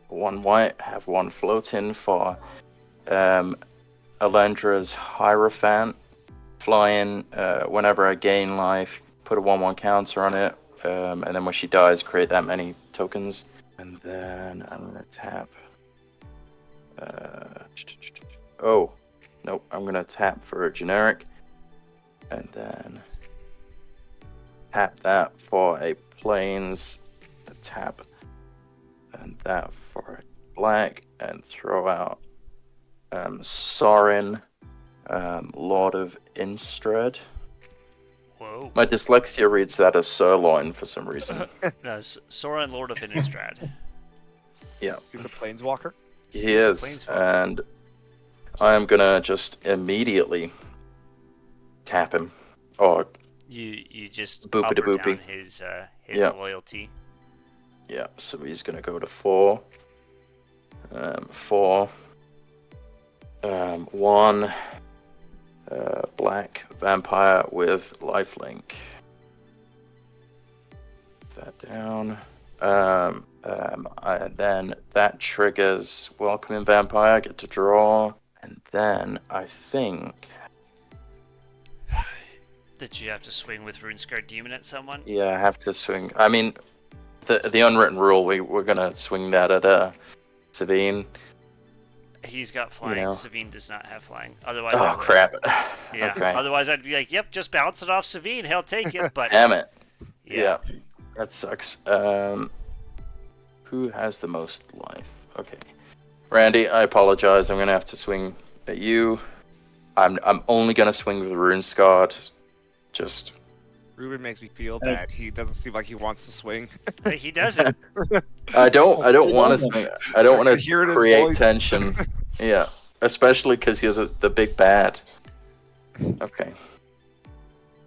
1 white. Have 1 float in for Elendra's Hierophant. Fly in whenever I gain life. Put a 1/1 counter on it. And then when she dies, create that many tokens. And then I'm gonna tap. Oh, nope. I'm gonna tap for a generic, and then tap that for a plains, a tap, and that for a black, and throw out Sorin, Lord of Instred. Whoa. My dyslexia reads that as sirloin for some reason. No, Sorin, Lord of Innistrad. Yeah. He's a planeswalker. He He's a is, planeswalker. and I'm gonna just immediately tap him. Or You just Boopity up or boopy. down his Yeah. loyalty. yeah, so he's gonna go to 4. 4. 1 black vampire with lifelink. Put that down. Then that triggers Welcoming Vampire, get to draw. And then I think, Did you have to swing with Runescarred Demon at someone? yeah, I have to swing. I mean, the unwritten rule, we're gonna swing that at Sevinne. He's got flying. You know. Sevinne does not have flying. Otherwise, Oh, crap. Yeah. Okay. Otherwise, I'd be like, "Yep, just bounce it off Sevinne. He'll take it." But Damn it. yeah. That sucks. Who has the most life? Okay. Randy, I apologize. I'm gonna have to swing at you. I'm only gonna swing with Runescarred. Just Reuben makes me feel bad. He doesn't seem like he wants to swing. He doesn't. I don't want to doesn't. swing. I don't want I to hear it in his create voice. tension. Yeah. Especially because you're the big bad. Okay.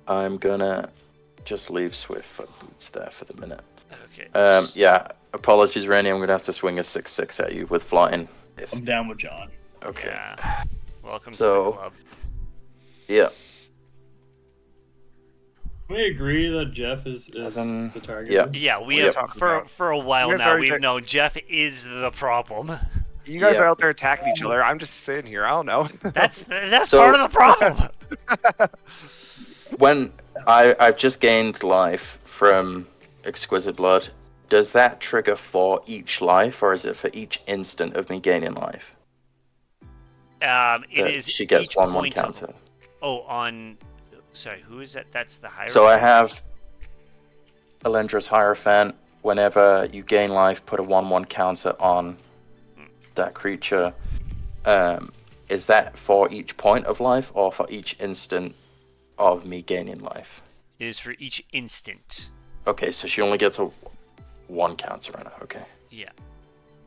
I'm gonna just leave Swift Foot Boots there for the minute. Okay. Yeah. Apologies, Randy. I'm gonna have to swing a 6/6 at you with flying. I'm down with John. Okay. Yeah. Welcome to So- the club. Yeah. Can we agree that Geoff is Seven. the target? Yeah. Yeah, we Yep. have for a while You guys now. already We've did- known Geoff is the problem. You guys Yeah. are out there attacking each other. I'm just sitting here. I don't know. That's So- part of the problem. When I've just gained life from Exquisite Blood, does that trigger for each life, or is it for each instant of me gaining life? It That is. she gets each 1/1 point of- counter. Oh, on. Sorry, who is that? That's the higher. So I have Elendra's Hierophant. Whenever you gain life, put a 1/1 counter on that creature. Is that for each point of life or for each instant of me gaining life? It is for each instant. Okay, so she only gets a 1 counter on it. Okay, Yeah.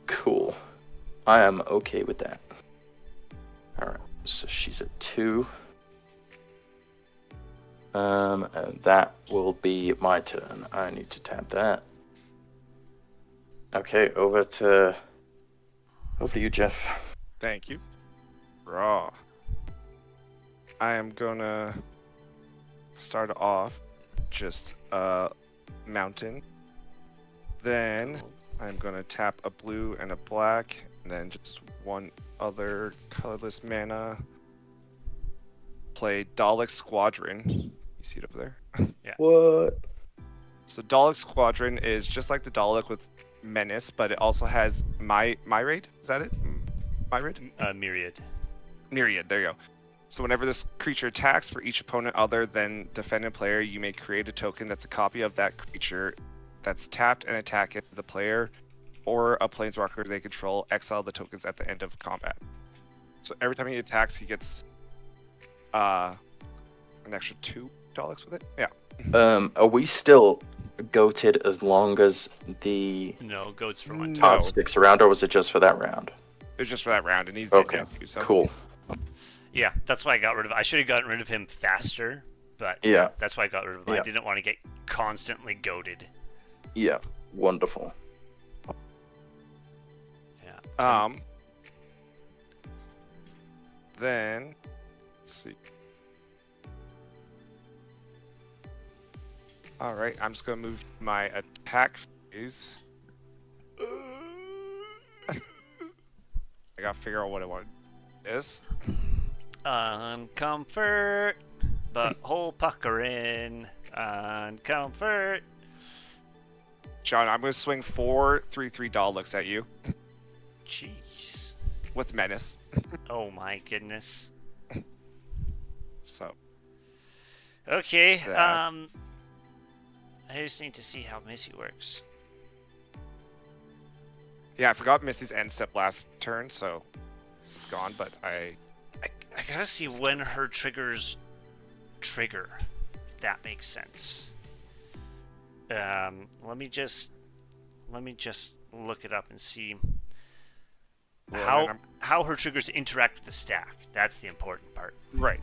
cool. I am okay with that. Alright, so she's at 2. And that will be my turn. I need to tap that. Okay, over to you, Geoff. Thank you. Raw. I am gonna start off just mountain. Then I'm gonna tap a blue and a black, and then just one other colorless mana. Play Dalek Squadron. You see it over there? What? So Dalek Squadron is just like the Dalek with Menace, but it also has Myriad. Is that it? Myriad? Myriad. Myriad. There you go. So whenever this creature attacks for each opponent other than defendant player, you may create a token that's a copy of that creature that's tapped and attack it, the player or a planeswalker they control. Exile the tokens at the end of combat. So every time he attacks, he gets an extra 2 Daleks with it. Yeah. Are we still goated as long as the No, goats for one. No. card sticks around, or was it just for that round? It was just for that round, and he's dead Okay, now, too, so. cool. Yeah, that's why I got rid of. I should have gotten rid of him faster, but Yeah, that's why I got rid of him. I Yeah. didn't want to get constantly goaded. yeah, wonderful. Yeah. Then let's see. All right, I'm just gonna move my attack phase. I gotta figure out what I want. This. Uncomfort, but whole puckering. Uncomfort. John, I'm gonna swing 4 3/3 Daleks at you Jeez. with Menace. Oh my goodness. So Okay. That. I just need to see how Missy works. yeah, I forgot Missy's end step last turn, so it's gone. But I I gotta see when her triggers trigger. If that makes sense. Let me just look it up and see Well, then how her triggers interact with the stack. That's the important part. right.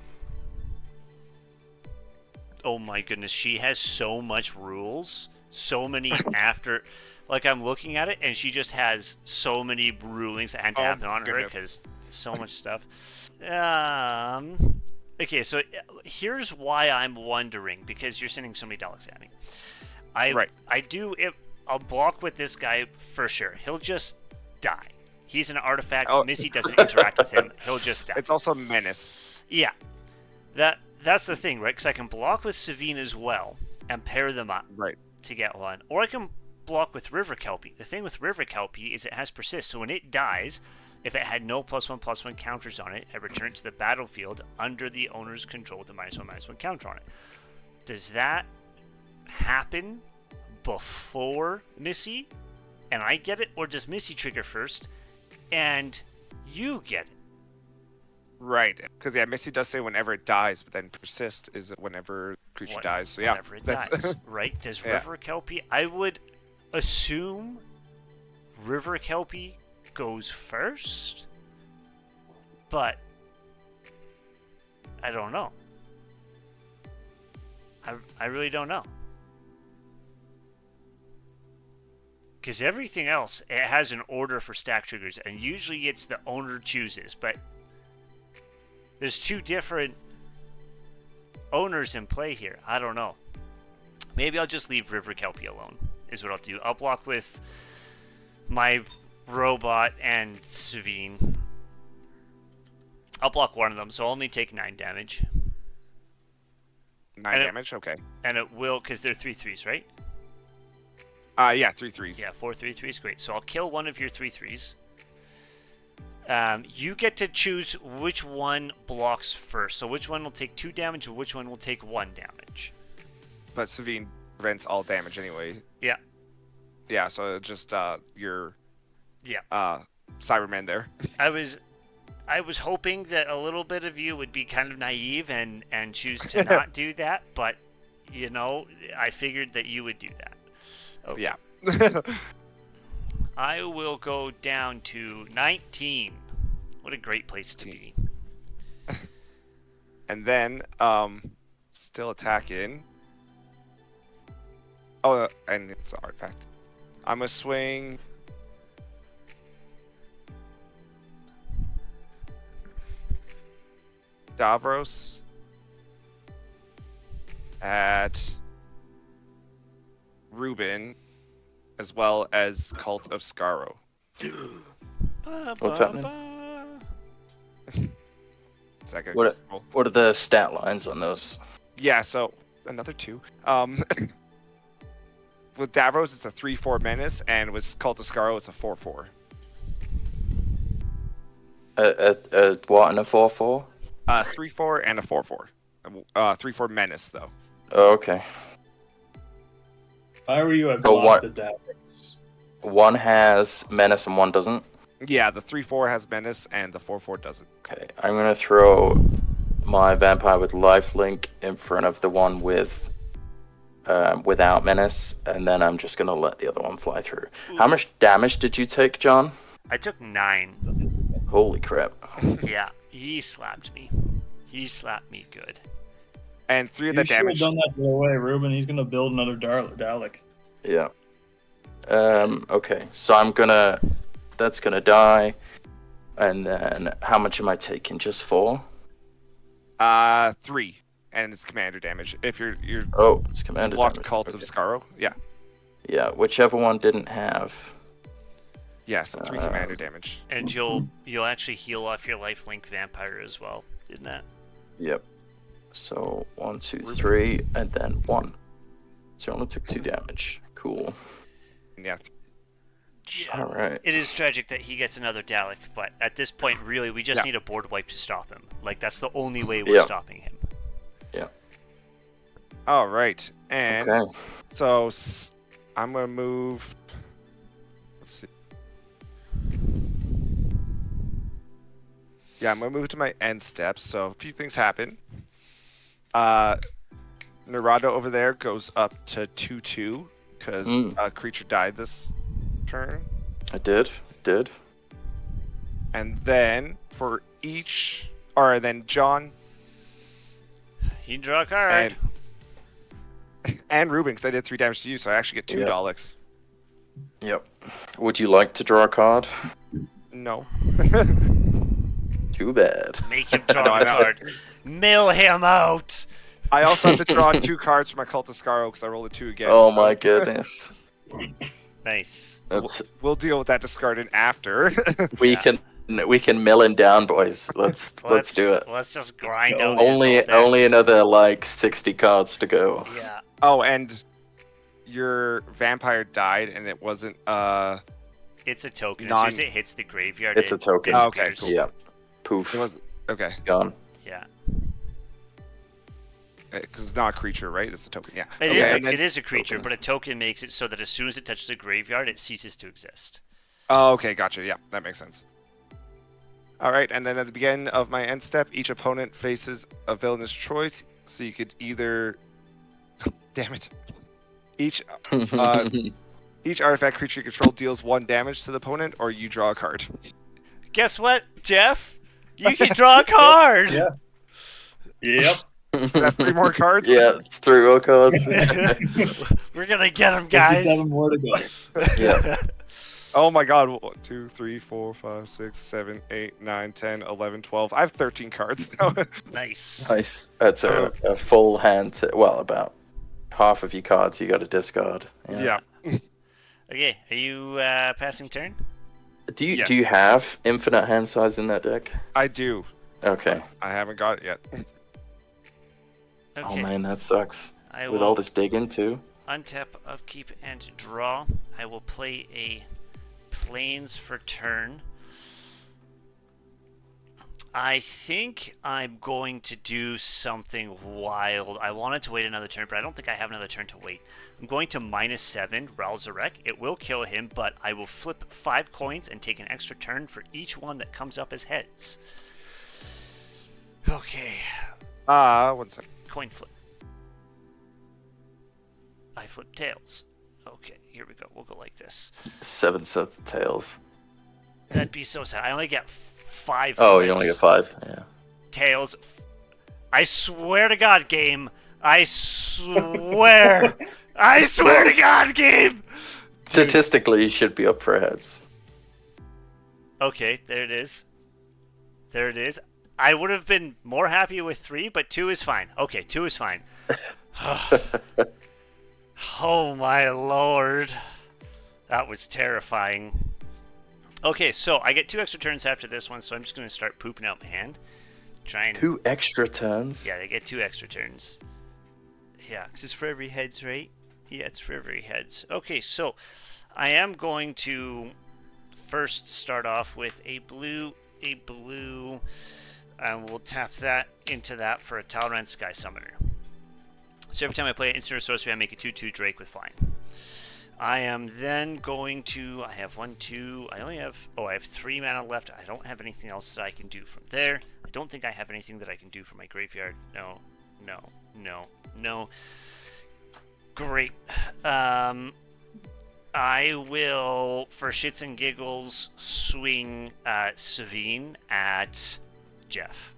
Oh my goodness, she has so much rules, so many after. Like I'm looking at it, and she just has so many rulings that had to Oh, happen on her goodness. because so much stuff. Okay, so here's why I'm wondering, because you're sending so many Daleks at me. Right. I'll block with this guy for sure. He'll just die. He's an artifact. Oh. Missy doesn't interact with him. He'll just die. It's also Menace. Yeah. That's the thing, right? Because I can block with Sevinne as well and pair them up Right. to get one. Or I can block with River Kelpie. The thing with River Kelpie is it has persist. So when it dies, if it had no +1/+1 counters on it, it returns to the battlefield under the owner's control with a -1/-1 counter on it. Does that happen before Missy and I get it? Or does Missy trigger first and you get it? Right, because Missy does say whenever it dies, but then persist is whenever creature dies. So yeah, Whenever it dies, right? Does Yeah. River Kelpie? I would assume River Kelpie goes first. but I don't know. I really don't know. Because everything else, it has an order for stack triggers, and usually it's the owner chooses, but there's two different owners in play here. I don't know. Maybe I'll just leave River Kelpie alone, is what I'll do. I'll block with my robot and Sevinne. I'll block one of them, so I'll only take 9 damage. 9 damage? Okay. And it will, because they're 3/3s, right? Yeah, 3/3s. Yeah, 4 3/3s, great. So I'll kill one of your 3/3s. You get to choose which one blocks first. So which one will take 2 damage and which one will take 1 damage. But Sevinne prevents all damage anyway. Yeah. Yeah, so just your Yeah. Cybermen there. I was hoping that a little bit of you would be kind of naive and choose to not do that, but you know, I figured that you would do that. Okay. Yeah. I will go down to 19. What a great place to be. And then, still attacking. Oh, and it's an artifact. I'm gonna swing. Davros at Reuben, as well as Cult of Skaro. What's happening? Second. What are the stat lines on those? Yeah, so another 2. With Davros, it's a 3/4 menace, and with Cult of Skaro, it's a 4/4. What and a 4/4? 3/4 and a 4/4. 3/4 menace though. Oh, okay. If I were you, I'd So block what- the Davros. One has menace and one doesn't. Yeah, the 3/4 has menace, and the 4/4 doesn't. Okay, I'm gonna throw my vampire with lifelink in front of the one with without menace, and then I'm just gonna let the other one fly through. How much damage did you take, John? I took 9. Holy crap! Yeah, he slapped me. He slapped me good. And 3 of You the should have damage. done that the other way, Reuben. He's gonna build another Dalek. Yeah. Okay, so that's gonna die, and then how much am I taking? Just 4? 3, and it's commander damage. If you're Oh, it's commander blocked damage. Cult Okay. of Skaro, yeah, Yeah, whichever one didn't have. yeah, so 3 commander damage. And you'll actually heal off your lifelink vampire as well, isn't that? Yep. So 1, 2, 3, and then 1. So I only took 2 damage. Cool. Yeah, Yeah. All right. It is tragic that he gets another Dalek, but at this point, really, we just Yeah. need a board wipe to stop him. Like, that's the only way we're Yeah. stopping him. Yeah. all right, and Okay. so I'm gonna move. Let's see. Yeah, I'm gonna move to my end steps. So a few things happen. Narada over there goes up to 2/2 because a creature died this turn. I did. And then for each, or then John You draw a card. and Reuben, because I did 3 damage to you, so I actually get 2 Yeah. Daleks. Yep. Would you like to draw a card? No. Too bad. Make him draw No, I a know. card. Mill him out. I also have to draw 2 cards for my Cult of Skaro because I rolled a 2 again. Oh so my goodness. Nice. That's We'll deal with that discarding after. we can mill him down, boys. Let's do it. Let's just grind go. out his Only whole deck. only another like 60 cards to go. Yeah. Oh, and your vampire died, and it wasn't. It's a token. As Non- soon as it hits the graveyard, It's a it token. Oh, okay, disappears. cool. Yeah. Poof. It was okay Gone. Yeah. because it's not a creature, right? It's a token. Yeah. It Okay, is. and then- It is a creature, token. but a token makes it so that as soon as it touches the graveyard, it ceases to exist. Oh, okay, gotcha. Yeah, that makes sense. All right, and then at the beginning of my end step, each opponent faces a villainous choice. So you could either, damn it, each artifact creature you control deals 1 damage to the opponent, or you draw a card. Guess what, Geoff? You can draw a card. Yeah. Yep. Is that 3 more cards? Yeah, it's 3 more cards. We're gonna get him, guys. 57 more to go. Yeah. Oh my god. 1, 2, 3, 4, 5, 6, 7, 8, 9, 10, 11, 12. I have 13 cards now. Nice. Nice. That's a full hand. Well, about half of your cards you got to discard. Yeah. Okay, are you passing turn? Do you Yes. do you have infinite hand size in that deck? I do. Okay. I haven't got it yet. Okay. Oh man, that sucks. I With will all this digging too. untap, upkeep, and draw. I will play a Plains for turn. I think I'm going to do something wild. I wanted to wait another turn, but I don't think I have another turn to wait. I'm going to -7 Ralzarek. It will kill him, but I will flip 5 coins and take an extra turn for each one that comes up as heads. Okay, 1 second. coin flip. I flip tails. Okay, here we go. We'll go like this. 7 sets of tails. That'd be so sad. I only get 5. Oh, you only get 5. Yeah. Tails. I swear to God, game. I swear. I swear to God, game. Statistically, you should be up for heads. Okay, there it is. There it is. I would have been more happy with 3, but 2 is fine. Okay, 2 is fine. Oh my lord. That was terrifying. Okay, so I get 2 extra turns after this one, so I'm just going to start pooping out my hand. Try and... 2 extra turns? Yeah, they get 2 extra turns. Yeah, because it's for every heads, right? Yeah, it's for every heads. Okay, so I am going to first start off with a blue, and we'll tap that into that for a Talrand Sky Summoner. So every time I play an instant or sorcery, I make a 2/2 Drake with flying. I am then going to, I have 1, 2, I have 3 mana left. I don't have anything else that I can do from there. I don't think I have anything that I can do from my graveyard. No. Great. I will, for shits and giggles, swing Sevinne at Geoff.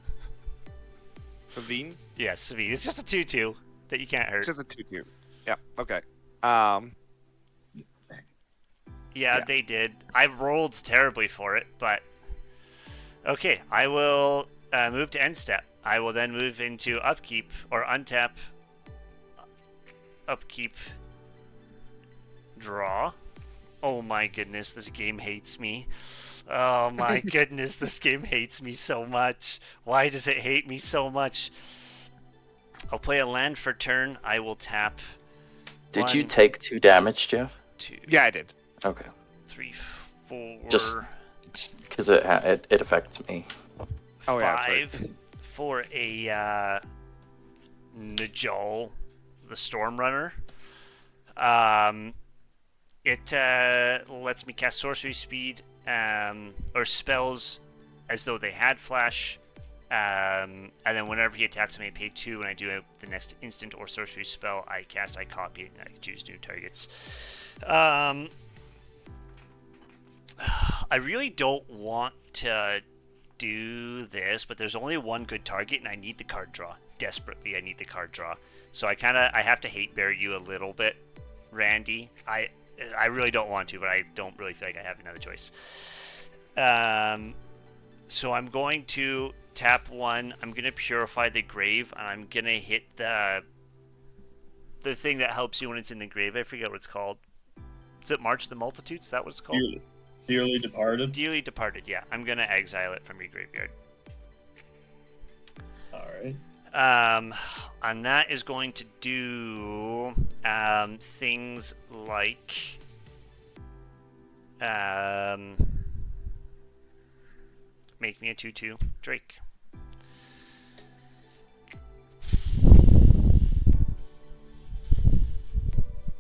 Sevinne? Yeah, Sevinne. It's just a 2/2 that you can't hurt. It's just a 2/2. Yeah, okay. Yeah, they did. I rolled terribly for it, but... Okay, I will move to end step. I will then move into upkeep, or untap, upkeep, draw. Oh my goodness, this game hates me. Oh my goodness, this game hates me so much. Why does it hate me so much? I'll play a land for turn. I will tap. Did you take 2 damage, Geoff? 2, Yeah, I did. Okay. 3, 4, Just because it affects me. Oh, yeah, that's 5 right. for a Najal, the Storm Runner. It lets me cast sorcery speed or spells as though they had flash. And then whenever he attacks, I may pay 2. When I do the next instant or sorcery spell I cast, I copy it and I can choose new targets. I really don't want to do this, but there's only one good target, and I need the card draw. Desperately, I need the card draw. So I have to hate bear you a little bit, Randy. I really don't want to, but I don't really feel like I have another choice. So I'm going to tap 1. I'm going to purify the grave, and I'm going to hit the thing that helps you when it's in the grave. I forget what it's called. Is it March of the Multitudes? Is that what it's called? Dearly departed. Dearly Departed, yeah. I'm going to exile it from your graveyard. Alright. And that is going to do things like make me a 2/2 Drake.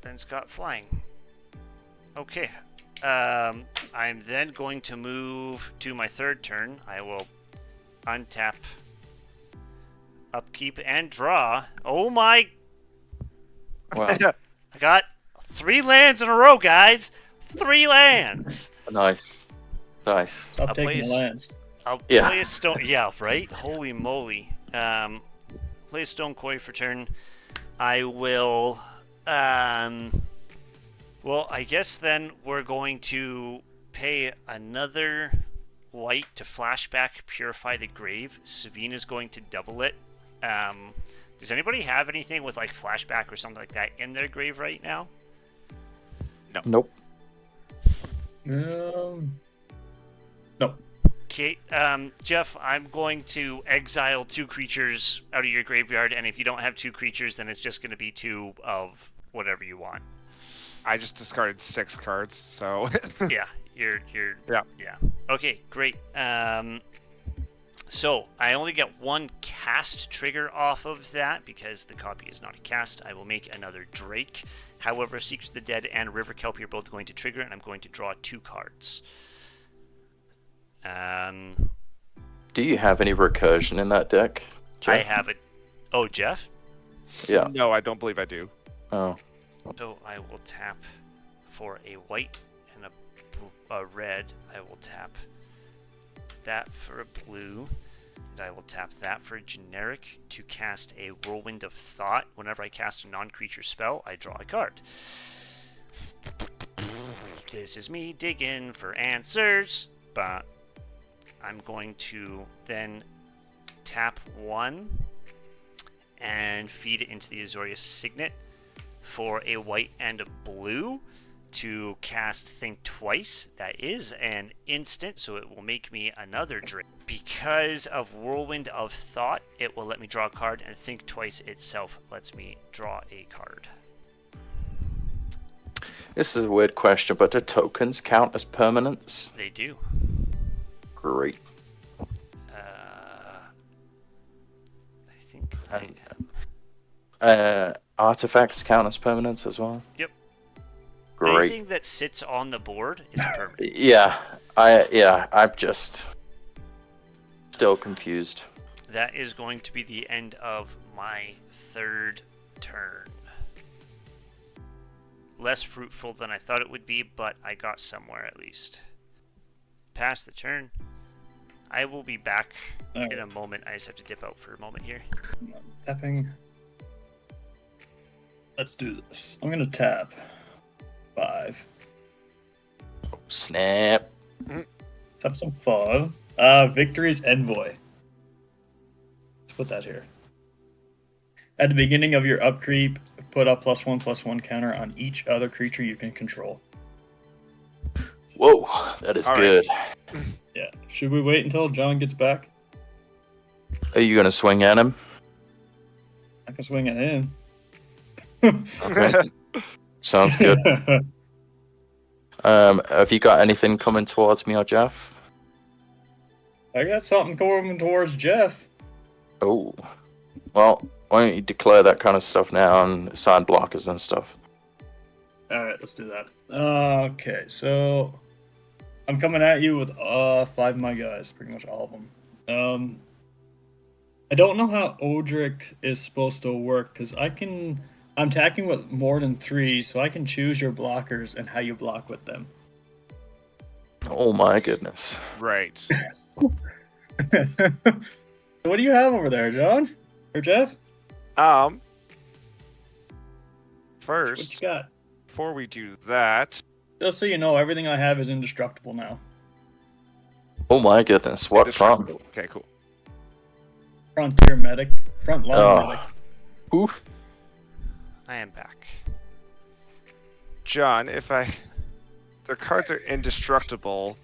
Then it's got flying. Okay. I'm then going to move to my third turn. I will untap, upkeep, and draw. Oh my... Wow. I got 3 lands in a row, guys. 3 lands. Nice. Stop taking the lands. I'll Yeah. play a stone. Yeah, right. Holy moly. Play a stone quarry for turn. I will. Well, I guess then we're going to pay another white to flashback purify the grave. Sevinne is going to double it. Does anybody have anything with like flashback or something like that in their grave right now? Nope. No. Okay, Geoff, I'm going to exile 2 creatures out of your graveyard, and if you don't have 2 creatures, then it's just going to be 2 of whatever you want. I just discarded 6 cards, so Yeah, you're Yeah. Okay, great. So I only get 1 cast trigger off of that because the copy is not a cast. I will make another Drake. However, Secrets of the Dead and River Kelpie are both going to trigger, and I'm going to draw 2 cards. Do you have any recursion in that deck, Geoff? I have it. Oh, Geoff? Yeah. No, I don't believe I do. Oh. So I will tap for a white and a red. I will tap that for a blue. And I will tap that for a generic to cast a Whirlwind of Thought. Whenever I cast a non-creature spell, I draw a card. This is me digging for answers, but I'm going to then tap 1 and feed it into the Azorius Signet for a white and a blue to cast Think Twice. That is an instant, so it will make me another drink. Because of Whirlwind of Thought, it will let me draw a card, and Think Twice itself lets me draw a card. This is a weird question, but do tokens count as permanents? They do. Great. I think I am. Artifacts count as permanents as well? Yep. Great. Anything that sits on the board is permanent. I'm just still confused. That is going to be the end of my 3rd turn. Less fruitful than I thought it would be, but I got somewhere at least. Pass the turn. I will be back in a moment. I just have to dip out for a moment here. I'm tapping. Let's do this. I'm gonna tap 5. Snap. Tap some 5. Victory's Envoy. Let's put that here. At the beginning of your upkeep, put a +1/+1 counter on each other creature you can control. Whoa, that is All good. Yeah. Should we wait until John gets back? Are you gonna swing at him? I can swing at him. Okay. Sounds good. Have you got anything coming towards me or Geoff? I got something coming towards Geoff. Oh. Well, why don't you declare that kind of stuff now and assign blockers and stuff? Alright, let's do that. Okay, so I'm coming at you with 5 of my guys, pretty much all of them. I don't know how Odric is supposed to work, because I'm attacking with more than 3, so I can choose your blockers and how you block with them. Oh my goodness. Right. What do you have over there, John? Or Geoff? What you First, got? before we do that, Just so you know, everything I have is indestructible now. Oh my goodness. What from? Okay, cool. Frontier medic. Frontline medic. Oof. I am back. John, the cards are indestructible,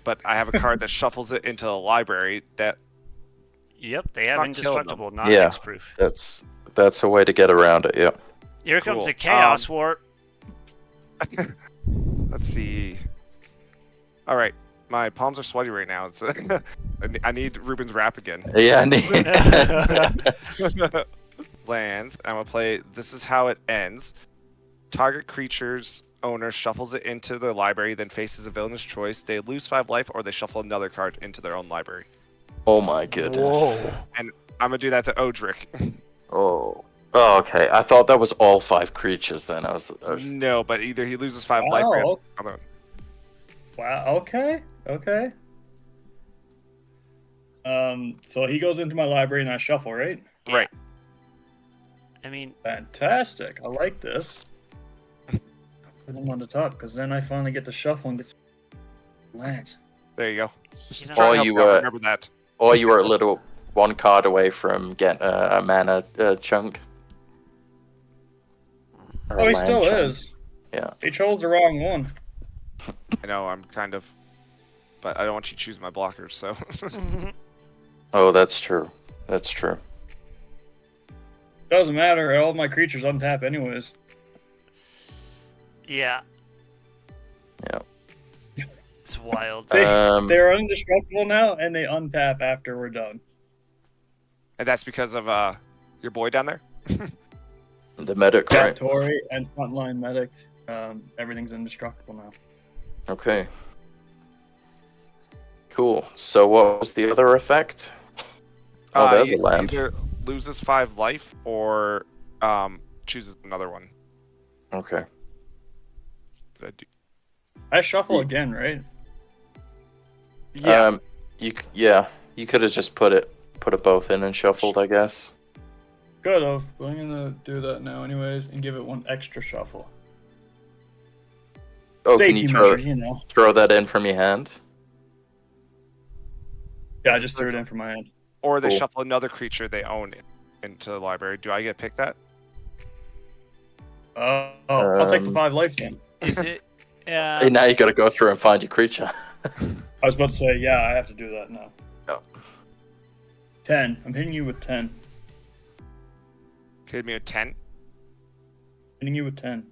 but I have a card that shuffles it into the library. Yep, they It's have not killing indestructible, not Yeah. hexproof. That's a way to get around it, yeah. Here comes Cool. a Chaos Warp. Let's see. All right, my palms are sweaty right now. It's I need Reuben's rap again. Yeah, Lands. I'm gonna play. This is how it ends. Target creature's owner shuffles it into their library, then faces a villainous choice. They lose 5 life, or they shuffle another card into their own library. Oh my goodness. Whoa. And I'm gonna do that to Odric. Oh. Oh, okay. I thought that was all 5 creatures then. I was No, but either he loses 5 life. Or he has Wow. another one. Wow, okay. So he goes into my library and I shuffle, right? Yeah. Right. I mean, Fantastic. I like this. Put him on the top because then I finally get to shuffle and get some lands. There you go. you know, Try Or to help you out, were- remember that. Or you were a little one card away from getting a mana chunk. Or a Oh, he land still chunk. is. Yeah. He chose the wrong one. I know I'm kind of, but I don't want you to choose my blockers. So Oh, that's true. That's true. Doesn't matter. All my creatures untap anyways. yeah, Yeah. it's wild. See, Um, they're indestructible now, and they untap after we're done. and that's because of your boy down there. The medic, Yeah, right? Tori and frontline medic. Everything's indestructible now. Okay. Cool. So what was the other effect? Oh, there's a land. Either loses 5 life or chooses another one. Okay. Did I do? I shuffle Ye- again, right? Yeah. You could have just put it both in and shuffled, I guess. Could have, but I'm gonna do that now anyways and give it one extra shuffle. Oh, can Safety you measures, you know. throw that in from your hand? Yeah, I just threw it in from my hand. Or they Cool. shuffle another creature they own into the library. Do I get to pick that? I'll take the 5 life then. Is it? Hey, now you got to go through and find your creature. I was about to say, yeah, I have to do that now. Oh. 10. I'm hitting you with 10. Hit me with 10. Hitting you with 10.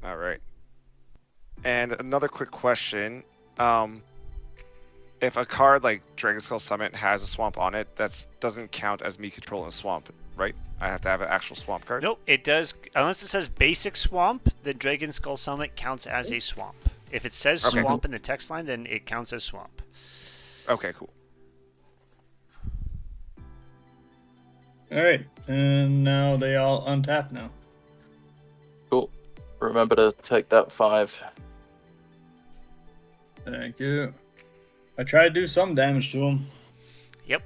All right. And another quick question. If a card like Dragon Skull Summit has a swamp on it, that doesn't count as me controlling a swamp, right? I have to have an actual swamp card? Nope, it does. Unless it says basic swamp, the Dragon Skull Summit counts as a swamp. If it says Okay. swamp in the text line, then it counts as swamp. Okay, cool. Alright, and now they all untap now. Cool. Remember to take that 5. Thank you. I tried to do some damage to him. Yep.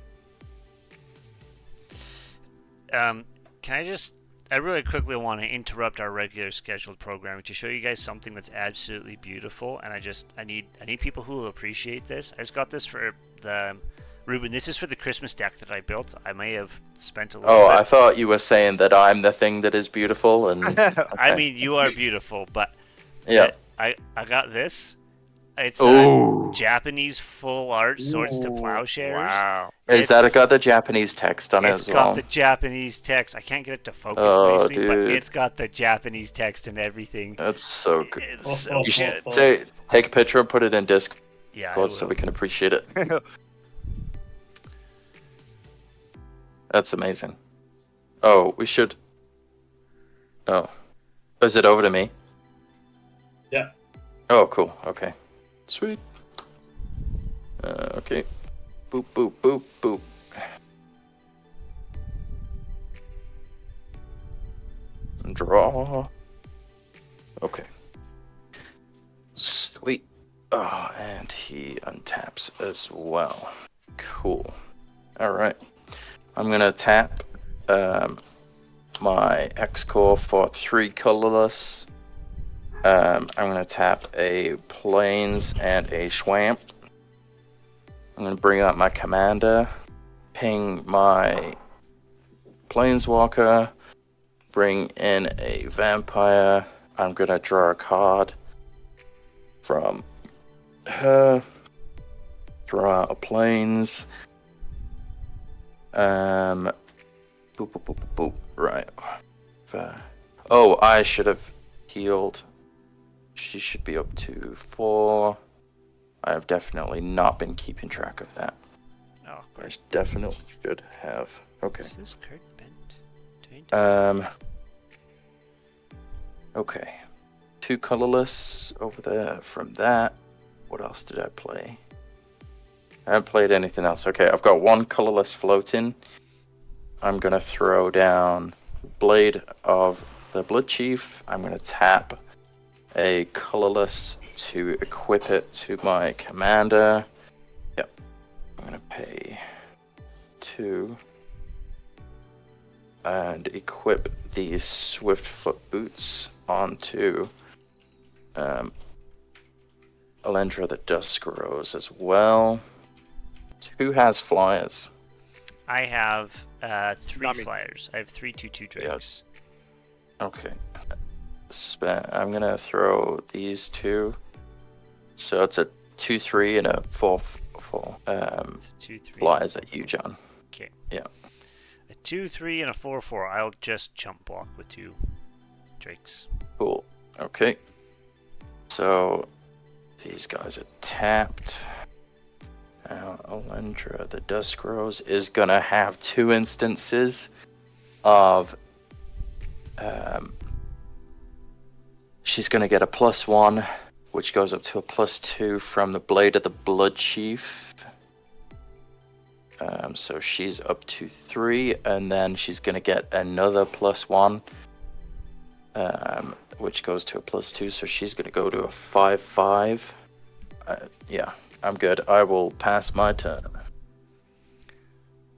I really quickly want to interrupt our regular scheduled programming to show you guys something that's absolutely beautiful, and I need people who will appreciate this. I just got this for the Reuben. This is for the Christmas deck that I built. I may have spent a little Oh, bit. I thought you were saying that I'm the thing that is beautiful, and I okay. mean, you are beautiful, but yeah. I got this. It's Ooh. Japanese full art Swords to Plowshares. Wow. Is that got the Japanese text on it It's as well? got the Japanese text. I can't get it to focus Oh, nicely, but dude. it's got the Japanese text and everything. That's so good. It's so You should good. take a picture and put it in Discord Yeah, I so will. we can appreciate it. That's amazing. Oh, we should. Oh, is it over to me? Yeah. Oh, cool. Okay, sweet. Okay. Boop boop boop boop. Draw. Okay. Sweet. Oh, and he untaps as well. Cool. All right. I'm gonna tap my X-Core for 3 colorless. I'm gonna tap a Plains and a Schwamp. I'm gonna bring up my commander, ping my Planeswalker, bring in a Vampire. I'm gonna draw a card from her, draw a Plains. Boop, boop, boop, boop, boop. Right. Oh, I should have healed. She should be up to 4. I have definitely not been keeping track of that. Oh, I great. definitely should have. Okay. Is this card bent? Okay. 2 colorless over there from that. What else did I play? I haven't played anything else. Okay, I've got 1 colorless floating. I'm gonna throw down Blade of the Blood Chief. I'm gonna tap a colorless to equip it to my commander. Yep. I'm gonna pay 2 and equip these Swiftfoot boots onto Elenda the Dusk Rose as well. Who has flyers? I have 3 Not me. flyers. I have 3 2/2 drakes. Okay. I'm gonna throw these 2. So it's a 2/3 and a 4/4. It's a 2/3. Flies at you, John. Okay. Yeah. A 2/3 and a 4/4. I'll just jump block with 2 drakes. Cool. Okay. So these guys are tapped. Elenda the Dusk Rose is gonna have 2 instances of she's gonna get a +1, which goes up to a +2 from the Blade of the Blood Chief. So she's up to 3, and then she's gonna get another +1, which goes to a +2. So she's gonna go to a 5/5. Yeah, I'm good. I will pass my turn.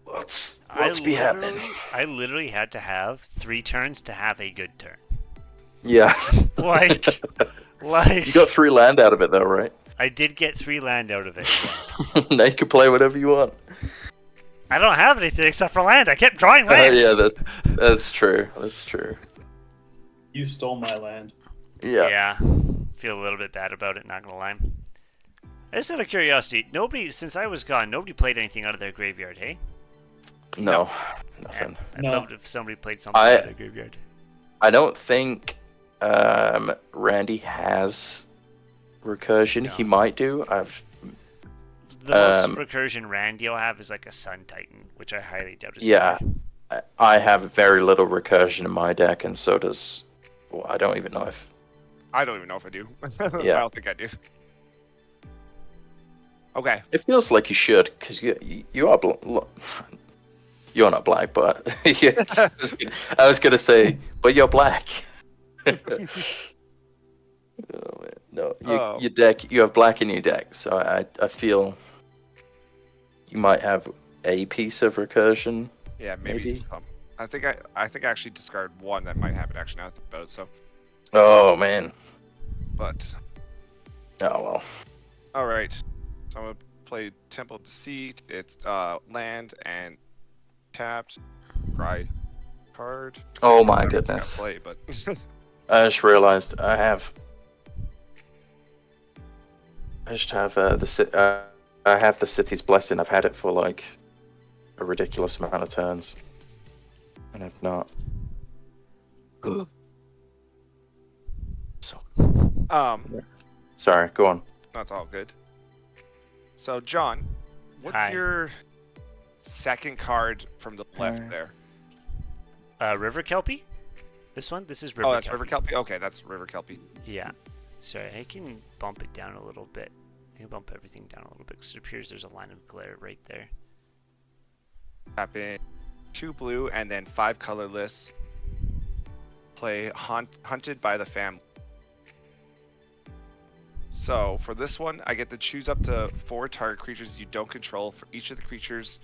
Let's be happening. I literally had to have 3 turns to have a good turn. Yeah. Like You got 3 land out of it though, right? I did get 3 land out of it. Yeah. Now you can play whatever you want. I don't have anything except for land. I kept drawing land. Yeah, that's true. That's true. You stole my land. Yeah. Feel a little bit bad about it, not gonna lie. Just out of curiosity, since I was gone, nobody played anything out of their graveyard, hey? No, nothing. I'd No. love it if somebody played something out of their graveyard. I don't think Randy has recursion. No. He might do. The most recursion Randy will have is like a Sun Titan, which I highly doubt is Yeah, good. I have very little recursion in my deck, and so does. Well, I don't even know if. I don't even know if I do. Yeah. I don't think I do. Okay. It feels like you should, because you are. You're not black, but yeah, I was gonna say, but you're black. Oh, man. No, your deck. You have black in your deck, so I feel you might have a piece of recursion. Yeah, maybe. Some. I think I actually discarded 1 that might have it. Actually, now I think about it. So, Oh man. but Oh well. all right. So I'm gonna play Temple of Deceit. It's land and tapped. Cry card. Oh Same my card I was gonna goodness. Play, but I just realized I just have I have the City's Blessing. I've had it for like a ridiculous amount of turns, and I've not. So sorry. Go on. that's all good. So John, what's Hi. your second card from the left there? River Kelpie? This one? This is River Oh, that's Kelpie. River Kelpie? Okay, that's River Kelpie. Yeah. Sorry, I can bump it down a little bit. I can bump everything down a little bit because it appears there's a line of glare right there. Tap in 2 blue and then 5 colorless. Play Hunted by the Family. So for this one, I get to choose up to 4 target creatures you don't control. For each of the creatures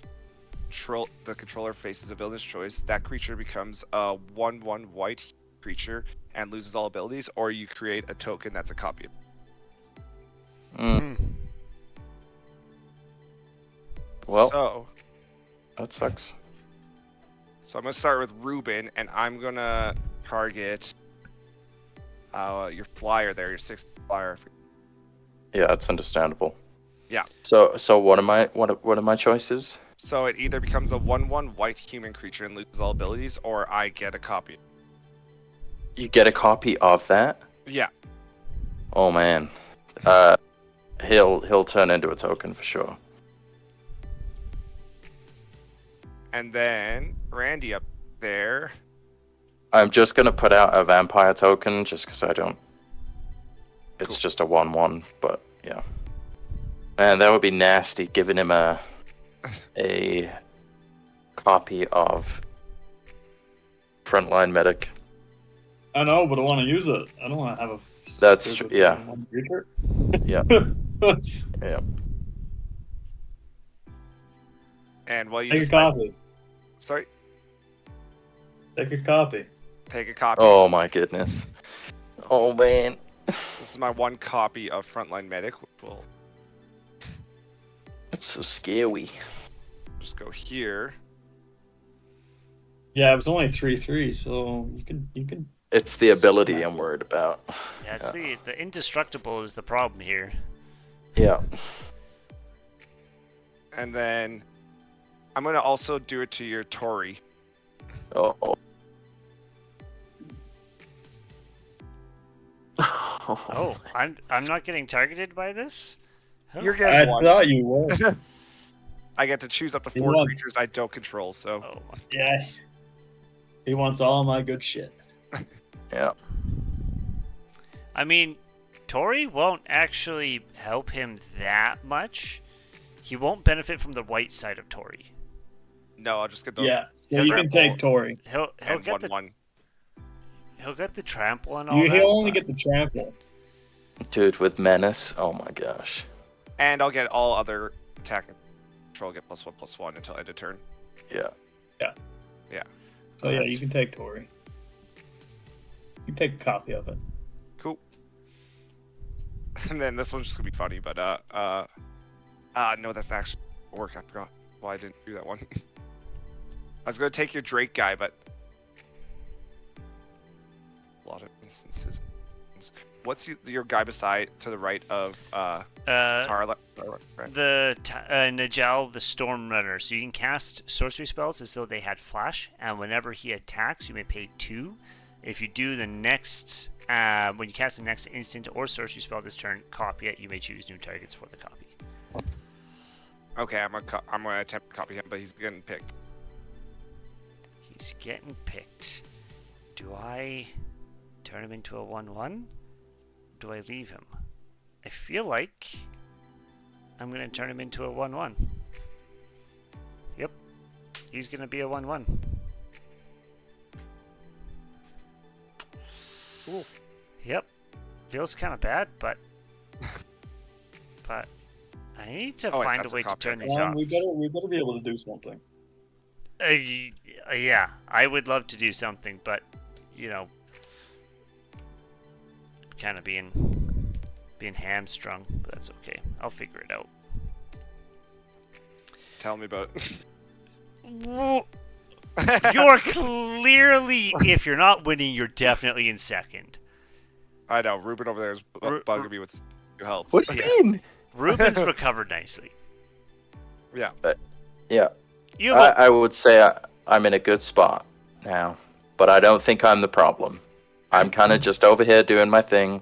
the controller faces a villainous choice. That creature becomes a 1/1 white creature and loses all abilities, or you create a token that's a copy. Well, So that sucks. I'm gonna start with Reuben, and I'm gonna target your flyer there, your 6th flyer. Yeah, that's understandable. Yeah. So what are my choices? So it either becomes a 1/1 white human creature and loses all abilities, or I get a copy. You get a copy of that? Yeah. Oh man. He'll turn into a token for sure. And then Randy up there. I'm just gonna put out a vampire token just because I don't. It's just a 1/1, but yeah. Man, that would be nasty giving him a copy of Frontline Medic. I know, but I want to use it. I don't want to have a. That's true, yeah. Creature. Yeah. Yeah. And while you Take a decide, copy. sorry, Take a copy. take a copy. Oh my goodness. Oh man. This is my one copy of Frontline Medic, which will It's so scary. just go here. Yeah, it was only 3/3, so you can. It's the ability I'm worried about. Yeah, it's the indestructible is the problem here. Yeah. And then I'm going to also do it to your Tori. Oh. Oh, I'm not getting targeted by this? Huh. You're I getting one. thought you were. I get to choose up to He 4 wants- creatures I don't control, so Oh my Yes. He wants all my good shit. Yeah. I mean, Tori won't actually help him that much. He won't benefit from the white side of Tori. no, I'll just get the Yeah, so Yeah, you they're can take all- Tori. He'll and get 1/1. he'll get the trample and all that. He'll only but- get the trample. Dude with menace. Oh my gosh. And I'll get all other attack and control, get +1/+1 until end of turn. Yeah. So yeah, That's- you can take Tori. You can take a copy of it. Cool. And then this one's just gonna be funny, but no, that's actually work. I forgot why I didn't do that one. I was gonna take your Drake guy, but a lot of instances. What's your guy beside to the right of Tarla? Right. The Najal, the Storm Runner. So you can cast sorcery spells as though they had flash, and whenever he attacks, you may pay 2. If you do the next, when you cast the next instant or sorcery spell this turn, copy it. You may choose new targets for the copy. Okay, I'm gonna attempt to copy him, but he's getting picked. He's getting picked. Do I turn him into a 1/1? Do I leave him? I feel like I'm going to turn him into a 1/1. Yep. He's going to be a 1/1. Cool. Yep. Feels kind of bad, but I need to Oh, wait, find a that's a way to copy. turn these We off. better be able to do something. Yeah, I would love to do something, but you know, kind of being hamstrung. But that's okay. I'll figure it out. Tell me about it. You're clearly, if you're not winning, you're definitely in second. I know, Reuben over there is bugging me with his health. What do you Yeah. mean? Reuben's recovered nicely. Yeah. Yeah. You have I would say I'm in a good spot now, but I don't think I'm the problem. I'm kind of just over here doing my thing.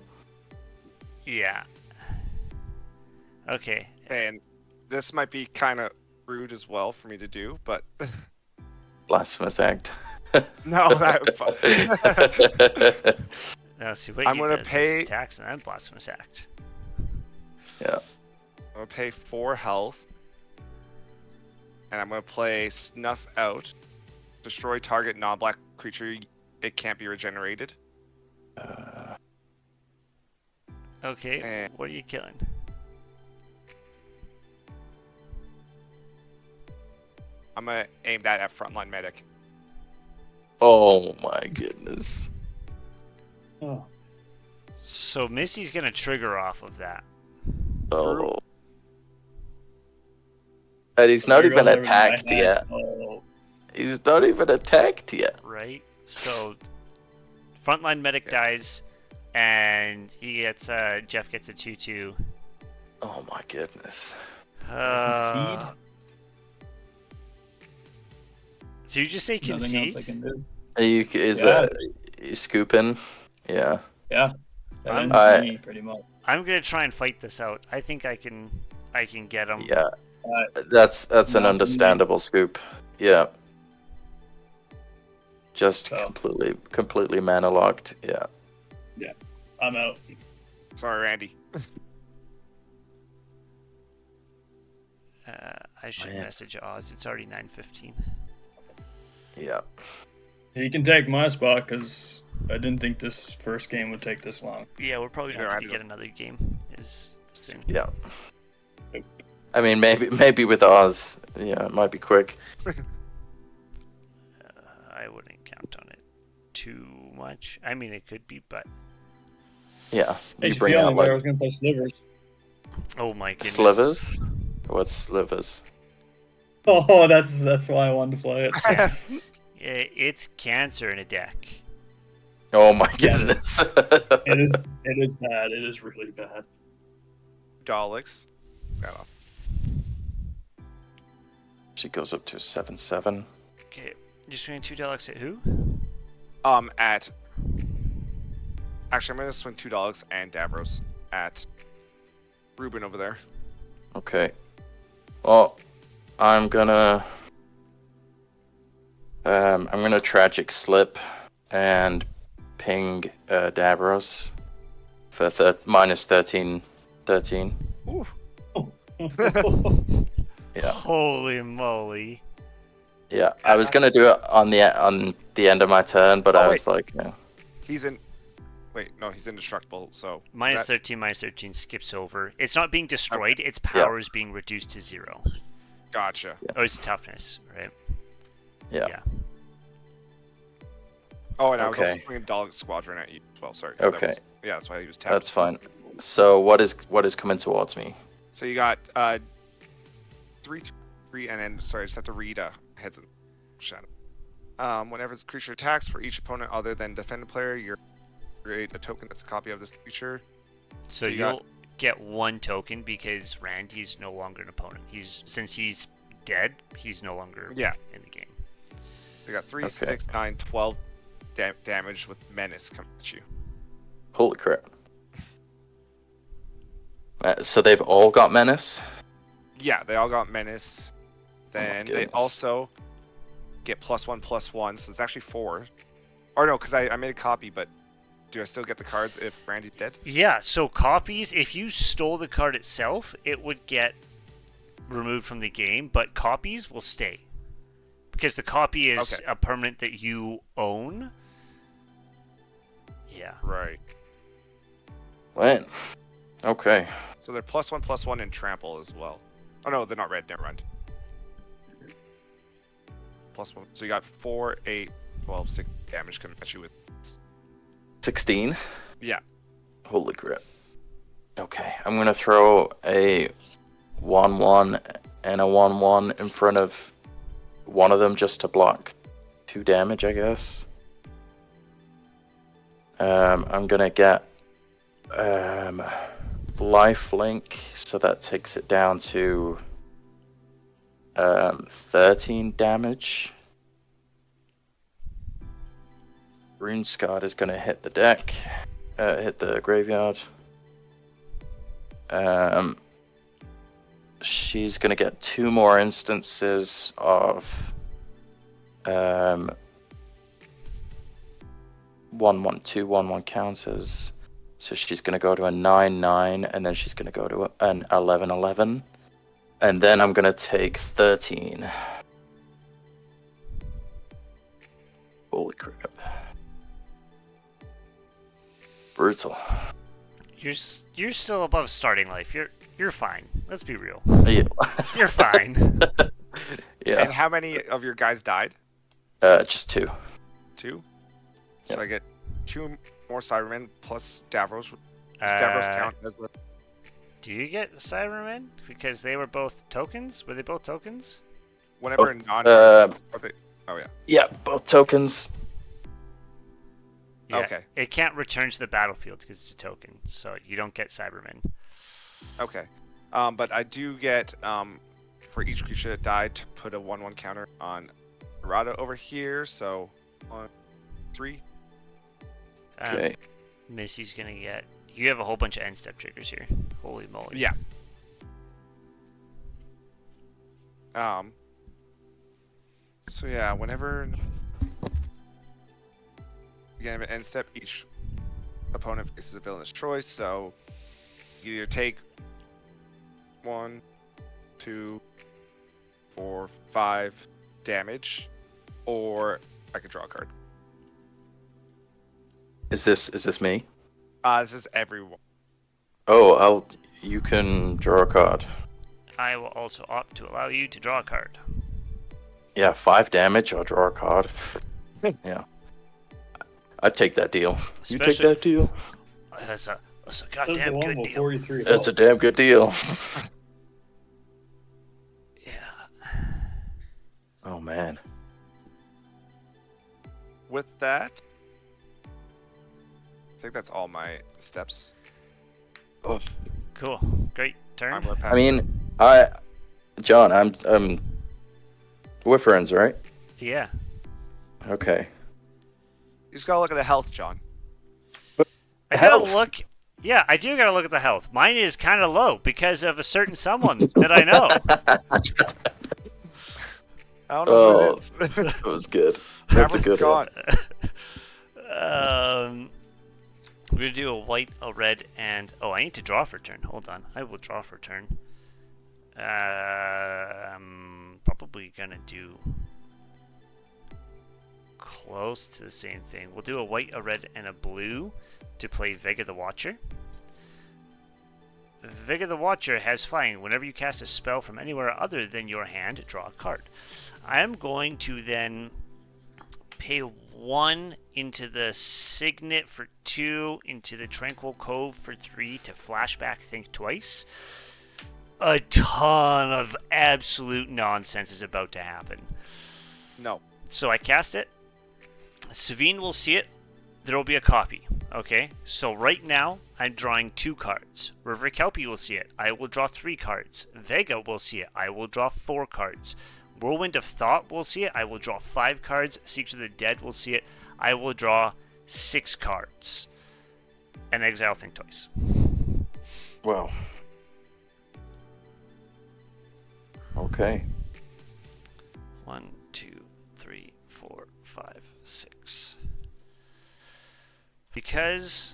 yeah. Okay. And this might be kind of rude as well for me to do, but Blasphemous act. no, Now see what I'm he gonna does is pay- attacks and then blasphemous act. Yeah. I'm gonna pay 4 health, and I'm gonna play Snuff Out. Destroy target non-black creature. It can't be regenerated. Okay. And- What are you killing? I'm gonna aim that at Frontline Medic. Oh my goodness. Oh. So Missy's gonna trigger off of that. Oh. And he's not even attacked yet. Oh. He's not even attacked yet. Right? So, frontline medic dies, and he gets Geoff gets a 2/2. Oh my goodness. So you just say Nothing else I concede? can do. Is Yeah. that you scooping? Yeah. Yeah. That ends I- me pretty much. I'm gonna try and fight this out. I think I can get him. Yeah. Alright. That's an Not for me. understandable scoop. Yeah. Just So. completely mana locked. Yeah. I'm out. Sorry, Randy. I should Man. message Oz. It's already 9:15. Yeah. You can take my spot because I didn't think this first game would take this long. Yeah, we're probably Yeah, gonna I have to do. get another game. Is soon. Yeah. I mean, maybe with ours, yeah, it might be quick. I wouldn't count on it too much. I mean, it could be, but Yeah, Hey, you if bring you out only I like was gonna play slivers. oh my goodness. slivers. What's slivers? Oh, that's why I wanted to play it. Yeah. It's cancer in a deck. Oh my Yeah, goodness. It is bad. It is really bad. Daleks. No. She goes up to 7/7. Okay, you're swinging $2 at who? At. Actually, I'm gonna swing $2 and Davros at Reuben over there. Okay. Well, I'm gonna tragic slip and ping Davros for minus 13. Ooh. Yeah. Holy moly. Yeah. I was gonna do it on the end of my turn, but I was like, yeah. He's in. Wait, no, he's indestructible. So Minus 13 skips over. It's not being destroyed. Its power is being reduced to 0. Gotcha. Yeah. Oh, it's toughness, right? Yeah. Oh, and I was also Okay. swinging Dalek Squadron at you as well. Sorry. Okay. Yeah, that's why he was tapped. That's fine. So what is coming towards me? So you got 3, and then sorry, I just have to read heads and shadow. Whenever this creature attacks for each opponent other than defended player, you create a token that's a copy of this creature. So you'll get 1 token because Randy's no longer an opponent. Since he's dead, he's no longer in the game. You got 3, Okay. 6, 9, 12 damage with menace coming at you. Holy crap. So they've all got menace? Yeah, they all got menace. Then they goodness. also get +1/+1, so it's actually 4. Or no, because I made a copy, but do I still get the cards if Randy's dead? Yeah, so copies, if you stole the card itself, it would get removed from the game, but copies will stay. Because the copy is a permanent that you own. Yeah. Right. What? Okay. So they're +1/+1 in trample as well. Oh no, they're not red. Never mind. +1. So you got 4, 8, 12, 6 damage coming at you with. 16? Yeah. Holy crap. Okay, I'm gonna throw a 1/1 and a 1/1 in front of one of them just to block 2 damage, I guess. I'm gonna get lifelink, so that takes it down to 13 damage. Rune Scarred is gonna hit the deck, hit the graveyard. She's gonna get 2 more instances of 1/1/2 1/1 counters. So she's gonna go to a 9/9, and then she's gonna go to an 11/11, and then I'm gonna take 13. Holy crap! Brutal. You're still above starting life. You're fine. Let's be real. Yeah. You're fine. Yeah. And how many of your guys died? Just 2. 2. So Yep. I get 2 more Cybermen plus Davros. Does Davros count as the? Do you get Cybermen? Because they were both tokens? Were they both tokens? Whenever Both, non. uh, Oh yeah. Yeah, both tokens. Yeah, Okay. It can't return to the battlefield because it's a token, so you don't get Cybermen. Okay. But I do get for each creature that died to put a 1/1 counter on Rada over here. So 1, 3. Okay. Missy's gonna get. You have a whole bunch of end step triggers here. Holy moly. Yeah. So yeah, whenever you get an end step, each opponent faces a villainous choice. So you either take 1, 2, 4, 5 damage, or I could draw a card. Is this me? This is everyone. Oh, you can draw a card. I will also opt to allow you to draw a card. Yeah, 5 damage. I'll draw a card. Yeah. I'd take that deal. You take Especially- that deal? That's a That's the goddamn one good with deal. 43 That's a health. damn good deal. Yeah. Oh, man. With that, I think that's all my steps. Cool. Great turn. I'm gonna pass I mean, John, we're friends, right? Yeah. Okay. You just gotta look at the health, John. I gotta look. Yeah, I do gotta look at the health. Mine is kind of low because of a certain someone that I know. I don't know who it is. That was good. That's a Davros good gone. one. We're gonna do a white, a red, and I need to draw for turn. Hold on, I will draw for turn. I'm probably gonna do close to the same thing. We'll do a white, a red, and a blue to play Vega the Watcher. Vega the Watcher has flying. Whenever you cast a spell from anywhere other than your hand, draw a card. I am going to then pay 1 into the Signet for 2, into the Tranquil Cove for 3 to flashback Think Twice. A ton of absolute nonsense is about to happen. No. So I cast it. Sevinne will see it. There will be a copy. Okay? So right now, I'm drawing 2 cards. River Kelpie will see it. I will draw 3 cards. Vega will see it. I will draw 4 cards. Whirlwind of Thought will see it. I will draw 5 cards. Seeks of the Dead will see it. I will draw 6 cards. And exile Think Twice. Wow. Okay. 1, 2, 3, 4, 5, 6. Because,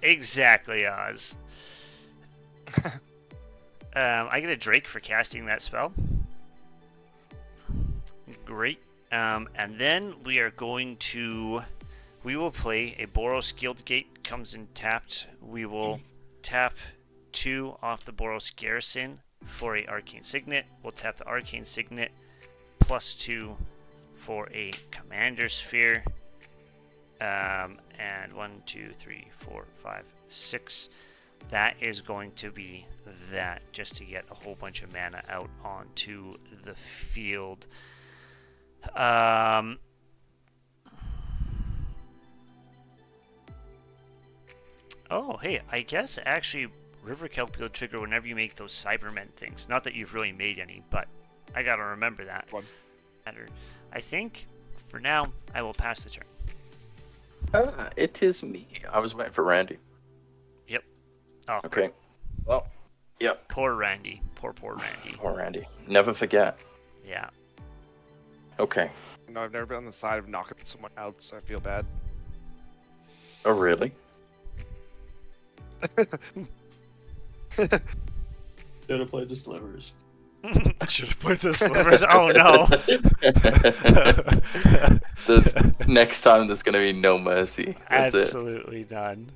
exactly, Oz. I get a Drake for casting that spell. Great. And then we are going to... We will play a Boros Guildgate comes in tapped. We will tap 2 off the Boros Garrison for a Arcane Signet. We'll tap the Arcane Signet plus 2 for a Commander Sphere. And 1, 2, 3, 4, 5, 6. That is going to be that, just to get a whole bunch of mana out onto the field. Oh, hey, I guess actually River Kelpie will trigger whenever you make those Cybermen things. Not that you've really made any, but I gotta remember that. I think, for now, I will pass the turn. It is me. I was waiting for Randy. Yep. Oh, Okay. Well, yep. poor Randy. Poor Randy. Poor Randy. Never forget. Yeah. Okay. No, I've never been on the side of knocking someone out, so I feel bad. Oh, really? Should have played the slivers. I should have put the slivers. Oh no. Next time there's gonna be no mercy. That's Absolutely none.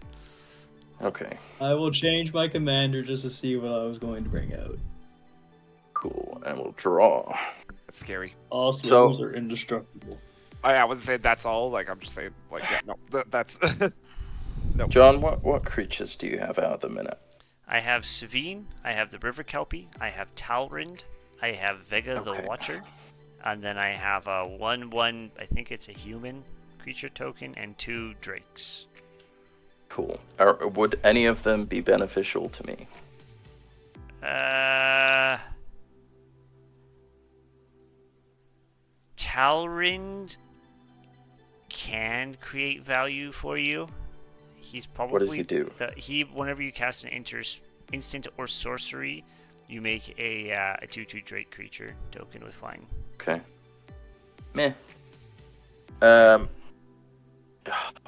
it. Okay. I will change my commander just to see what I was going to bring out. Cool. And we'll draw. That's scary. All So- slivers are indestructible. I wasn't saying that's all. Like, I'm just saying, like, yeah, no, that's... no. John, what creatures do you have out at the minute? I have Sevinne, I have the River Kelpie, I have Talrind, I have Vega Okay. the Watcher, and then I have a 1/1, I think it's a human creature token, and 2 Drakes. Cool. Would any of them be beneficial to me? Talrind can create value for you. He's probably What does he do? Whenever you cast an instant or sorcery, you make a 2/2 Drake creature token with flying. Okay. Meh.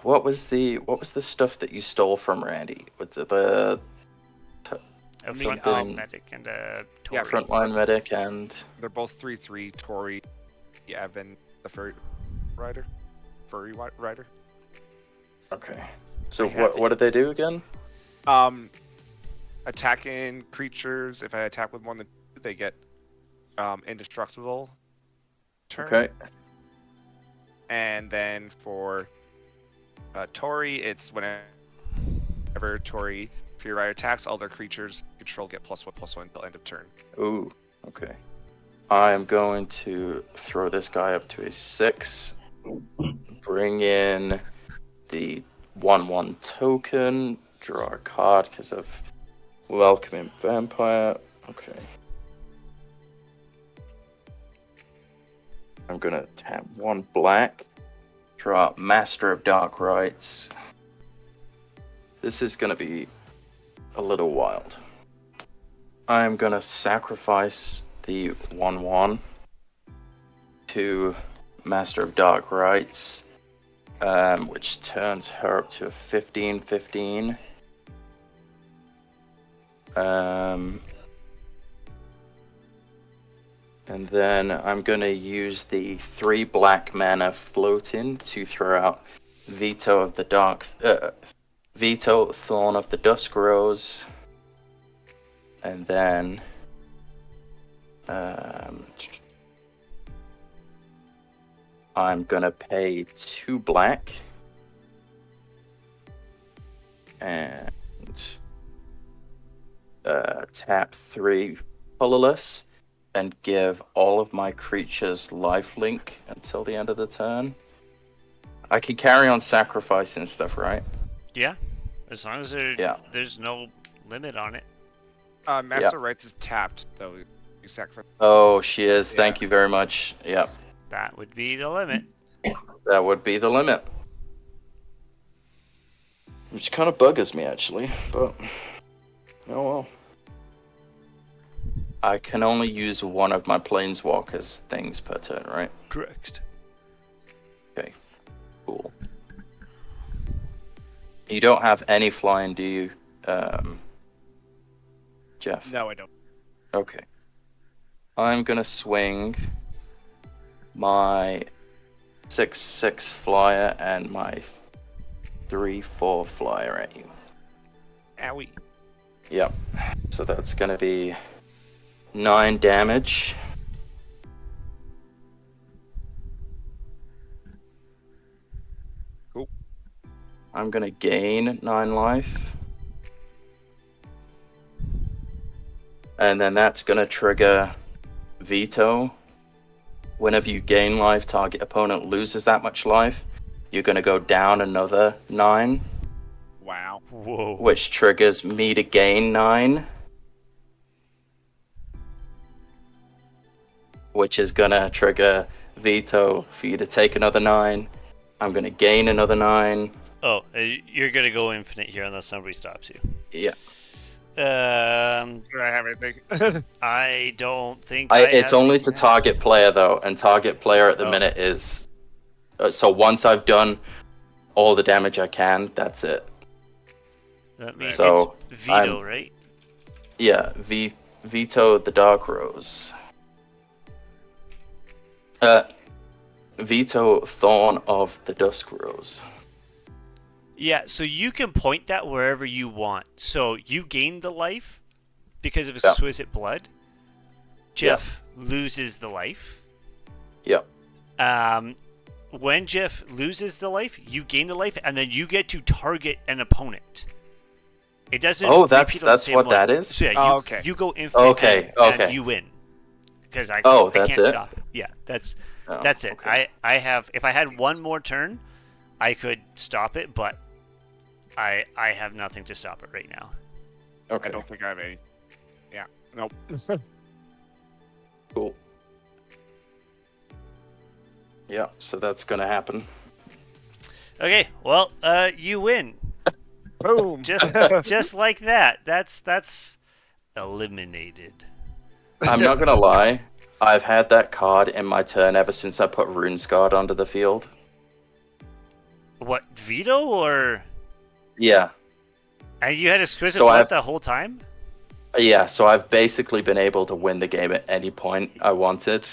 What was the stuff that you stole from Randy? With the A Something- frontline medic and a Yeah, Tori. frontline medic and They're both 3/3. Tori, Evan, the furry rider. okay. So I have what did they do again? I attacking creatures. If I attack with more than 2, they get indestructible turn. Okay. And then for Tori, it's whenever Tori Fury Rider attacks, all their creatures control get +1/+1 until end of turn. Ooh, okay. I am going to throw this guy up to a 6. Bring in the 1/1 token. Draw a card because of Welcoming Vampire. Okay. I'm gonna tap 1 black. Draw Master of Dark Rites. This is gonna be a little wild. I'm gonna sacrifice the 1/1 to Master of Dark Rites, which turns her up to a 15/15. And then I'm gonna use the 3 black mana floating to throw out Veto of the Veto Thorn of the Dusk Rose, and then I'm gonna pay 2 black and tap 3 colorless and give all of my creatures lifelink until the end of the turn. I can carry on sacrificing stuff, right? Yeah, as long as there's no limit on it. Master Rights is tapped, though. You sacrifice. Oh, she is. Thank you very much. Yep. That would be the limit. That would be the limit. Which kind of buggers me, actually, but oh well. I can only use one of my Planeswalkers things per turn, right? Correct. Okay, cool. You don't have any flying, do you, Geoff? No, I don't. Okay. I'm gonna swing my 6/6 flyer and my 3/4 flyer at you. Owie. Yep. So that's gonna be 9 damage. Cool. I'm gonna gain 9 life. And then that's gonna trigger Veto. Whenever you gain life, target opponent loses that much life. You're gonna go down another 9. Wow. Whoa. Which triggers me to gain 9. Which is gonna trigger Veto for you to take another 9. I'm gonna gain another 9. Oh, you're gonna go infinite here unless somebody stops you. Yeah. Do I have anything? I don't think It's only to target player though, and target player at the minute is. So once I've done all the damage I can, that's it. That means So, it's Veto, right? Yeah, Veto the Dark Rose. Veto Thorn of the Dusk Rose. Yeah, so you can point that wherever you want. So you gain the life because of Exquisite Blood. Geoff loses the life. Yep. When Geoff loses the life, you gain the life, and then you get to target an opponent. It doesn't. Oh, that's repeat on the same what one. that is? So yeah, okay. You go infinite. Okay, and you win. Because I that's can't it? stop it. Yeah, that's it. Okay. I have, if I had one more turn, I could stop it, but I have nothing to stop it right now. Okay. I don't think I have any. Yeah. Nope. Cool. Yeah, so that's gonna happen. Okay, well, you win. Boom. Just like that. That's eliminated. I'm not gonna lie. I've had that card in my turn ever since I put Runescarred onto the field. What, Veto or? Yeah. And you had Exquisite So Blood the whole time? Yeah, so I've basically been able to win the game at any point I wanted.